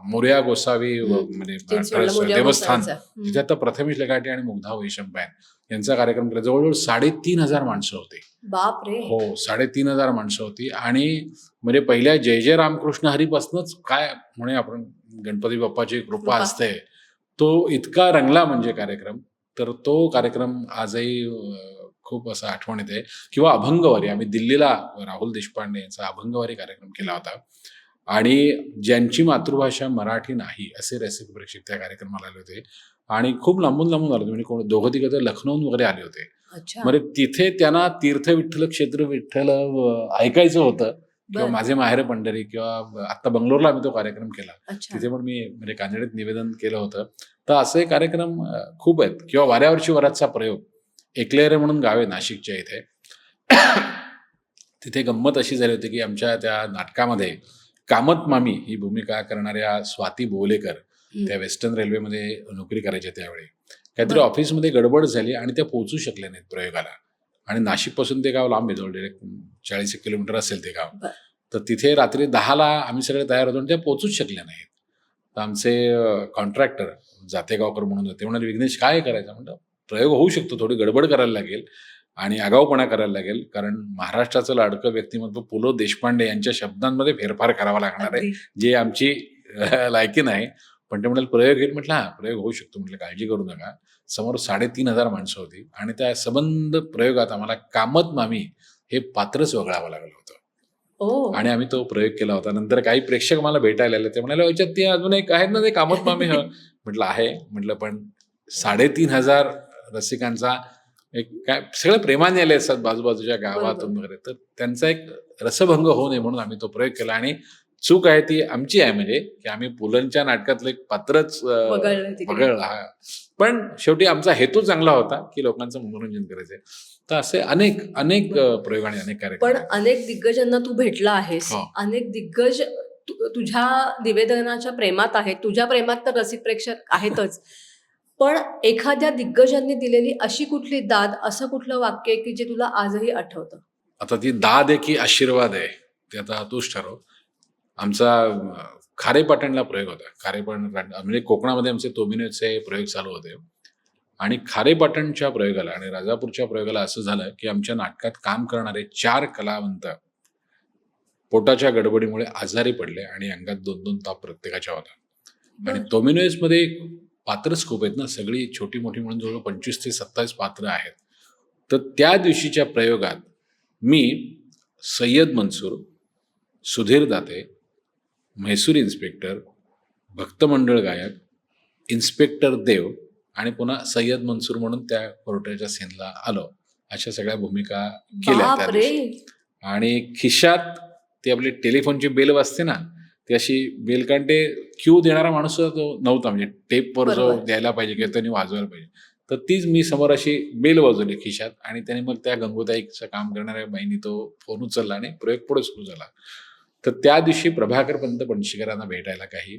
मोरया गोसावी म्हणजे चिंचवडला मोरया देवस्थान, गोसावीचा. तिथे आता प्रथमेश लगाटे आणि मुग्धा वैशंपायन यांचा कार्यक्रम केला. जवळजवळ 3,500 माणसं होती. बाप रे. हो, 3,500 माणसं होती. आणि म्हणजे पहिल्या जय जय रामकृष्ण हरीपासूनच काय म्हणे आपण, गणपती बाप्पाची कृपा असते, तो इतका रंगला म्हणजे कार्यक्रम. तर तो कार्यक्रम आजही खूप असं आठवण येते. किंवा अभंगवारी, आम्ही दिल्लीला राहुल देशपांडे यांचा अभंगवारी कार्यक्रम केला होता, आणि ज्यांची मातृभाषा मराठी नाही असे रसिक प्रेक्षक त्या कार्यक्रमाला आले होते, आणि खूप लांबून लांबून आले होते. म्हणजे कोण दोघं तिघं तर लखनौहून वगैरे आले होते. अच्छा. म्हणजे तिथे त्यांना तीर्थ विठ्ठल क्षेत्र विठ्ठल ऐकायचं होतं, किंवा बरं. माझे माहेर पंढरी, किंवा आता बंगलोरला आम्ही तो कार्यक्रम केला, अच्छा. तिथे पण मी म्हणजे कानडीत निवेदन केलं होतं. तर असे कार्यक्रम खूप आहेत. किंवा वाऱ्यावरची वरातचा प्रयोग, एकलेरे म्हणून गाव आहे नाशिकच्या इथे. तिथे गंमत अशी झाली होती की आमच्या त्या नाटकामध्ये कामत मामी ही भूमिका करणाऱ्या स्वाती बोलेकर, त्या वेस्टर्न रेल्वेमध्ये नोकरी करायच्या त्यावेळी, काहीतरी बरं. ऑफिसमध्ये गडबड झाली आणि त्या पोहोचू शकल्या नाहीत प्रयोगाला. आणि नाशिकपासून ते गाव लांब आहे, जवळ डायरेक्ट 40 किलोमीटर असेल ते गाव. बरं. तर तिथे रात्री 10ला आम्ही सगळे तयार होतो आणि त्या पोहोचूच शकल्या नाहीत. तर आमचे कॉन्ट्रॅक्टर जातेगावकर म्हणून होते. म्हणाले, विघ्नेश काय करायचं? म्हटलं, प्रयोग होऊ शकतो, थोडी गडबड करायला लागेल आणि आगाऊपणा करायला लागेल, कारण महाराष्ट्राचं लाडकं व्यक्तिमत्व पु ल देशपांडे यांच्या शब्दांमध्ये फेरफार करावा लागणार आहे, अगदी. जे आमची लायकी नाही. पण ते म्हणाले प्रयोग येईल. म्हटलं हां, प्रयोग होऊ शकतो. म्हटलं काळजी करू नका. समोर 3,500 माणसं होती आणि त्या सबंध प्रयोगात आम्हाला कामत मामी हे पात्रच वगळावं लागलं होतं. ओ. आणि आम्ही तो प्रयोग केला होता. नंतर काही प्रेक्षक मला भेटायला आले, ते म्हणाले, याच्यात ते अजून एक आहेत ना ते कामत मामी. म्हटलं आहे. म्हटलं पण 3,500 रसिकांचा एक काय सगळे प्रेमाने आले असतात बाजूबाजूच्या गावातून वगैरे, तर त्यांचा एक रसभंग होऊ नये म्हणून आम्ही तो प्रयोग केला. आणि चूक आहे ती आमची आहे, म्हणजे की आम्ही पुलंच्या नाटकातलं एक पात्रच वगळलं तिकडे. वगळलं. पण शेवटी आमचा हेतू चांगला होता की लोकांचं मनोरंजन करायचंय. तर असे अनेक प्रयोग आणि अनेक कार्यक्रम पण आहेत. अनेक दिग्गजांना तू भेटला आहेस. हो. अनेक दिग्गज तुझ्या निवेदनाच्या प्रेमात आहेत. तुझ्या प्रेमात तर रसिक प्रेक्षक आहेतच. पण एखाद्या दिग्गजांनी दिलेली अशी कुठली दाद, असं कुठलं वाक्य आहे की जे तुला आजही आठवतं? आता ती दाद आहे की आशीर्वाद आहे ते आता तूच ठरव. आमचा खारेपाटणला प्रयोग होता. खारेपाटण म्हणजे कोकणामध्ये आमचे तोमिनेचे प्रयोग चालू होते, आणि खारेपाटणच्या प्रयोगाला आणि राजापूरच्या प्रयोगाला असं झालं की आमच्या नाटकात काम करणारे 4 कलावंत पोटाच्या गडबडीमुळे आजारी पडले आणि अंगात 2-2 ताप प्रत्येकाच्या होता. आणि बरं. तोमिनोइसमध्ये पात्रच खूप आहेत ना, सगळी छोटी मोठी म्हणून जवळ 25 ते 27 पात्र आहेत. तर त्या दिवशीच्या प्रयोगात मी, सय्यद मनसूर, सुधीर दाते, म्हैसूर इन्स्पेक्टर, भक्तमंडळ गायक, इन्स्पेक्टर देव आणि पुन्हा सय्यद मनसूर म्हणून त्या कोर्टाच्या सीनला आलो, अशा सगळ्या भूमिका केल्या त्या बाप रे. दिवशी. आणि खिशात ती आपली टेलिफोनची बेल वाजते ना, ती अशी बेल, कारण ते क्यू देणारा माणूस तो नव्हता, म्हणजे टेपवर जो बरोबर. द्यायला पाहिजे किंवा त्यांनी वाजवायला पाहिजे, तर तीच मी समोर अशी बेल वाजवली खिशात आणि त्याने मग त्या गंगोताईचं काम करणाऱ्या बाईंनी तो फोन उचलला आणि प्रयोग पुढे सुरू झाला. तर त्या दिवशी प्रभाकर पंत पणशीकरांना भेटायला काही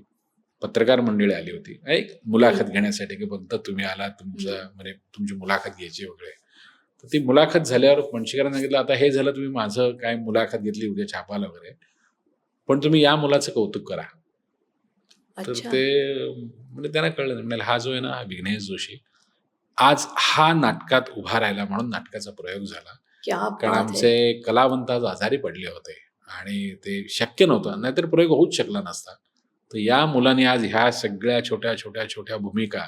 पत्रकार मंडळी आली होती एक मुलाखत घेण्यासाठी की पंत तुम्ही आला तुमचं म्हणजे तुमची मुलाखत घ्यायची वगैरे. तर ती मुलाखत झाल्यावर पणशीकरांना सांगितलं आता हे झालं तुम्ही माझं काय मुलाखत घेतली उद्या छापाला वगैरे पण तुम्ही या मुलाचं कौतुक करा. तर अच्छा. ते म्हणजे त्यांना कळलं नाही. म्हणाले हा जो आहे ना हा विघ्नेश जोशी आज हा नाटकात उभा राहिला म्हणून नाटकाचा प्रयोग झाला. क्या कारण बात है. आमचे कलावंत आज आजारी पडले होते आणि ते शक्य नव्हतं नाहीतर प्रयोग होऊच शकला नसता. तर या मुलाने आज ह्या सगळ्या छोट्या छोट्या छोट्या भूमिका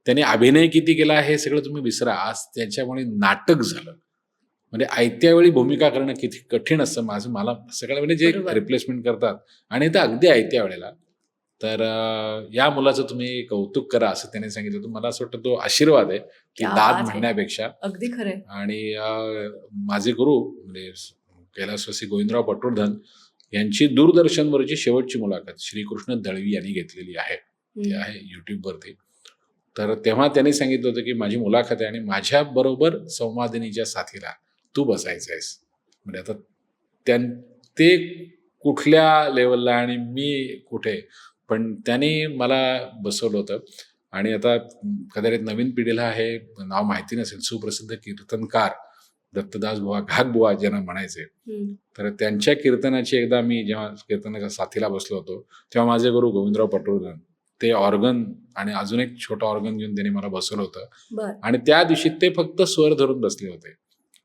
त्यांनी अभिनय किती केला हे सगळं तुम्ही विसरा. आज त्याच्यामुळे नाटक झालं. म्हणजे आयत्या वेळी भूमिका करणं किती कठीण असतं मला सगळं म्हणजे जे बरोबर. रिप्लेसमेंट करतात आणि ते अगदी आयत्या वेळेला. तर या मुलाचं तुम्ही कौतुक करा असं त्याने सांगितलं. तर मला असं वाटतं तो आशीर्वाद आहे की क्या दाद बात है. म्हणण्यापेक्षा. अगदी खरंय. आणि माझे गुरु म्हणजे कैलासवासी गोविंदराव पटवर्धन यांची दूरदर्शनवरची शेवटची मुलाखत श्रीकृष्ण दळवी यांनी घेतलेली आहे. ती आहे युट्यूबवरती. तर तेव्हा त्यांनी सांगितलं होतं की माझी मुलाखत आहे आणि माझ्याबरोबर संवादिनीच्या साथीला तू बसायचं आहेस. म्हणजे आता ते कुठल्या लेवलला आणि मी कुठे पण त्यांनी मला बसवलं होतं. आणि आता कदाचित नवीन पिढीला हे नाव माहिती नसेल सुप्रसिद्ध कीर्तनकार दत्तदास बुवा घागबुवा ज्यांना म्हणायचे. तर त्यांच्या कीर्तनाची एकदा मी जेव्हा कीर्तनाच्या साथीला बसलो होतो तेव्हा माझे गुरु गोविंदराव पटवर्धन ते ऑर्गन आणि अजून एक छोटं ऑर्गन घेऊन त्यांनी मला बसवलं होतं आणि त्या दिवशी ते फक्त स्वर धरून बसले होते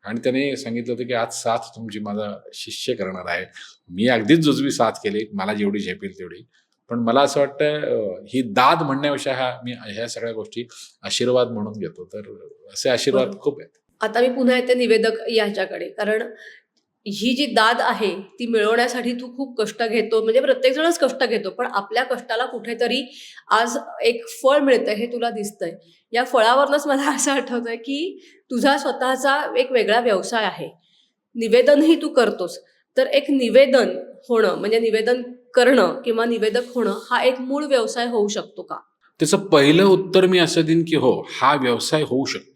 आणि त्याने सांगितलं होतं की आज साथ तुमची माझा शिष्य करणार आहे. मी अगदीच जुजवी साथ केली मला जेवढी झेपेल तेवढी. पण मला असं वाटतं ही दाद म्हणण्यापेक्षा मी ह्या सगळ्या गोष्टी आशीर्वाद म्हणून घेतो. तर असे आशीर्वाद बरोबर. खूप आहेत. आता मी पुन्हा येते निवेदक याच्याकडे कारण ही जी दाद आहे ती मिळवण्यासाठी तू खूप कष्ट घेतो म्हणजे प्रत्येकजणच कष्ट घेतो पण आपल्या कष्टाला कुठेतरी आज एक फळ मिळतंय हे तुला दिसतंय. या फळावरनंच मला असं आठवतंय की तुझा स्वतःचा एक वेगळा व्यवसाय आहे. निवेदनही तू करतोस. तर एक निवेदन होणं म्हणजे निवेदन करणं किंवा निवेदक होणं हा एक मूळ व्यवसाय होऊ शकतो का? त्याचं पहिलं उत्तर मी असं देईन की हो हा व्यवसाय होऊ शकतो.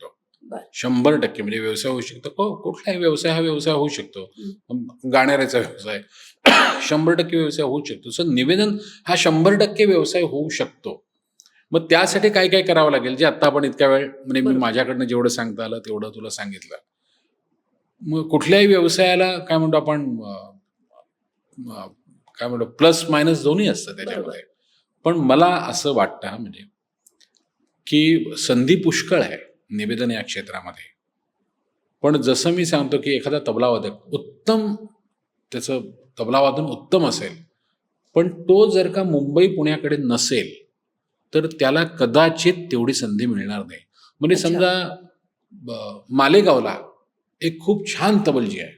बरं. 100% म्हणजे व्यवसाय होऊ शकतो. हो कुठलाही व्यवसाय हा व्यवसाय होऊ शकतो. गाण्याचा व्यवसाय 100% व्यवसाय होऊ शकतो. सो निवेदन हा 100% व्यवसाय होऊ शकतो. मग त्यासाठी काय काय करावं लागेल जे आता आपण इतक्या वेळ म्हणजे मी बरोबर. माझ्याकडनं जेवढं सांगता आलं तेवढं तुला सांगितलं. मग कुठल्याही व्यवसायाला काय म्हणतो आपण काय म्हणतो प्लस मायनस दोन्ही असतं त्याच्यामध्ये. पण मला असं वाटतं म्हणजे की संधी पुष्कळ आहे निवेदन या क्षेत्रामध्ये. पण जसं मी सांगतो की एखादा तबलावादक उत्तम त्याचं तबलावादन उत्तम असेल पण तो जर का मुंबई पुण्याकडे नसेल तर त्याला कदाचित तेवढी संधी मिळणार नाही. म्हणजे अच्छा. समजा मालेगावला एक खूप छान तबलजी आहे.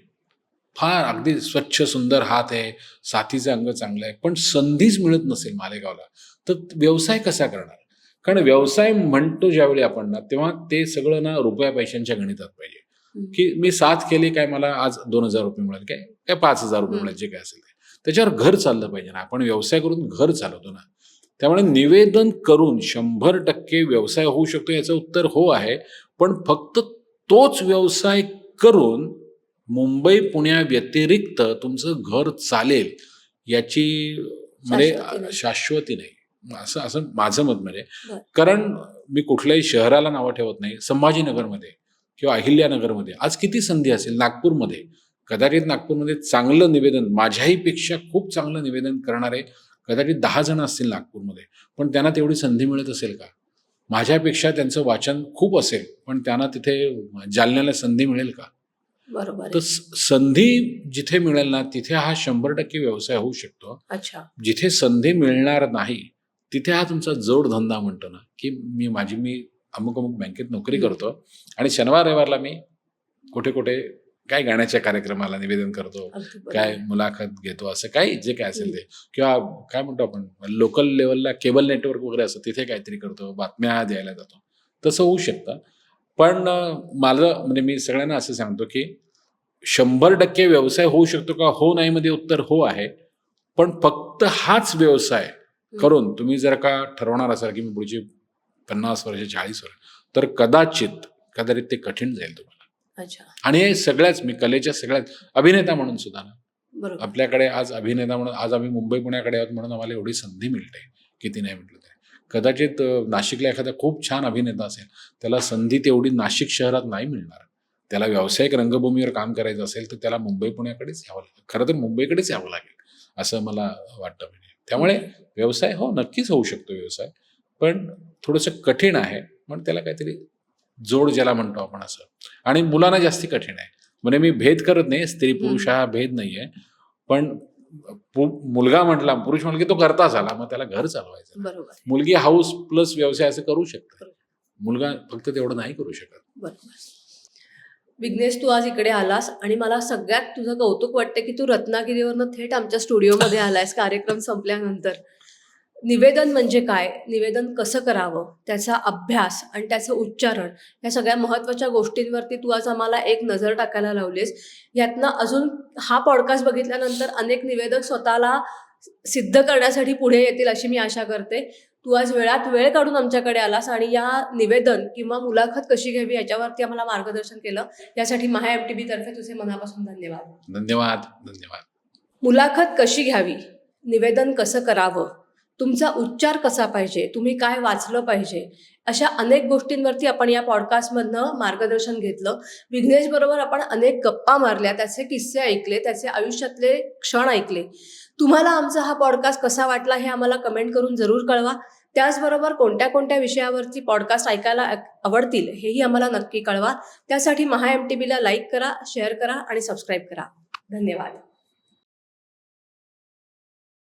फार अगदी स्वच्छ सुंदर हात आहे साथीचं अंग चांगलं आहे पण संधीच मिळत नसेल मालेगावला तर व्यवसाय कसा करणार. कारण व्यवसाय म्हणतो ज्यावेळी आपण ना तेव्हा ते सगळं ना रुपया पैशांच्या गणितात पाहिजे की मी साथ केली काय मला आज 2,000 रुपये मिळाले काय 5,000 रुपये मिळाले जे काय असेल ते त्याच्यावर घर चाललं पाहिजे ना. आपण व्यवसाय करून घर चालवतो ना. त्यामुळे निवेदन करून 100% व्यवसाय होऊ शकतो याचं उत्तर हो आहे. पण फक्त तोच व्यवसाय करून मुंबई पुण्या व्यतिरिक्त तुमचं घर चालेल याची म्हणजे शाश्वती नाही. असं माझं मत म्हणजे. कारण मी कुठल्याही शहराला नावं ठेवत नाही. संभाजीनगरमध्ये किंवा अहिल्यानगरमध्ये आज किती संधी असेल. नागपूरमध्ये कदाचित नागपूरमध्ये चांगलं निवेदन माझ्याही पेक्षा खूप चांगलं निवेदन करणारे कदाचित 10 जण असतील नागपूरमध्ये पण त्यांना तेवढी संधी मिळत असेल का. माझ्यापेक्षा त्यांचं वाचन खूप असेल पण त्यांना तिथे जालन्याला संधी मिळेल का. बरोबर. तर संधी जिथे मिळेल ना तिथे हा 100% व्यवसाय होऊ शकतो. अच्छा. जिथे संधी मिळणार नाही तिथे हा तुमचा जोडधंदा म्हणतो ना की मी अमुक बँकेत नोकरी करतो आणि शनिवार रविवारला मी कुठे कुठे काय गाण्याच्या कार्यक्रमाला निवेदन करतो काय मुलाखत घेतो असं काही जे काय असेल ते किंवा काय म्हणतो आपण लोकल लेवलला केबल नेटवर्क वगैरे असतं तिथे काहीतरी करतो बातम्या द्यायला जातो तसं होऊ शकतं. पण माझं म्हणजे मी सगळ्यांना असं सांगतो की 100% व्यवसाय होऊ शकतो का हो नाही मध्ये उत्तर हो आहे. पण फक्त हाच व्यवसाय करून तुम्ही जर का ठरवणार असाल की मी पुढची 50 वर्ष 40 वर्ष तर कदाचित ते कठीण जाईल तुम्हाला. अच्छा. आणि हे सगळ्याच, मी कलेच्या सगळ्याच अभिनेता म्हणून सुद्धा ना, बरोबर. आपल्याकडे आज अभिनेता म्हणून आज आम्ही मुंबई पुण्याकडे आहोत म्हणून आम्हाला एवढी संधी मिळते, किती नाही म्हटलं तरी. कदाचित नाशिकला एखादा खूप छान अभिनेता असेल, त्याला संधी तेवढी नाशिक शहरात नाही मिळणार. त्याला व्यावसायिक रंगभूमीवर काम करायचं असेल तर त्याला मुंबई पुण्याकडेच यावं लागेल. खरं तर मुंबईकडेच यावं लागेल असं मला वाटतं. म्हणजे त्यामुळे व्यवसाय नक्कीच होऊ शकतो व्यवसाय, पण थोडंसं कठीण आहे. पण त्याला काहीतरी जोड ज्याला म्हणतो आपण असं, आणि मुलांना जास्ती कठीण आहे. म्हणजे मी भेद करत नाही, स्त्री पुरुष हा भेद नाही आहे, पण मुलगा म्हटला, पुरुष म्हटलं की तो करताच आला, मग त्याला घर चालवायचं. बरोबर. मुलगी हाऊस प्लस व्यवसाय असं करू शकते, मुलगा फक्त तेवढं नाही करू शकत. बरोबर. विघ्नेश, तू आज इकडे आलास आणि मला सगळ्यात तुझं कौतुक वाटतं की तू रत्नागिरीवरनं थेट आमच्या स्टुडिओमध्ये आलायस कार्यक्रम संपल्यानंतर. निवेदन म्हणजे काय, निवेदन कसं करावं, त्याचा अभ्यास आणि त्याचं उच्चारण, या सगळ्या महत्त्वाच्या गोष्टींवरती तू आज आम्हाला एक नजर टाकायला लावलीस. यातनं अजून हा पॉडकास्ट बघितल्यानंतर अनेक निवेदक स्वतःला सिद्ध करण्यासाठी पुढे येतील अशी मी आशा करते. तू आज वेळात वेळ काढून आमच्याकडे आलास आणि या निवेदन किंवा मुलाखत कशी घ्यावी याच्यावरती आम्हाला मार्गदर्शन केलं. यासाठी महा MTB तर्फे तुझे मनापासून धन्यवाद. धन्यवाद. मुलाखत कशी घ्यावी, निवेदन कसं करावं, तुमचा उच्चार कसा पाहिजे, तुम्ही काय वाचलं पाहिजे, अशा अनेक गोष्टींवरती आपण या पॉडकास्टमधनं मार्गदर्शन घेतलं. विघ्नेश बरोबर आपण अनेक गप्पा मारल्या, त्याचे किस्से ऐकले, त्याचे आयुष्यातले क्षण ऐकले. तुम्हाला आमचा हा पॉडकास्ट कसा वाटला हे आम्हाला कमेंट करून जरूर कळवा. त्याचबरोबर कोणत्या कोणत्या विषयावरती पॉडकास्ट ऐकायला आवडतील हेही आम्हाला नक्की कळवा. त्यासाठी महा MTBला लाईक करा, शेअर करा आणि सबस्क्राईब करा. धन्यवाद.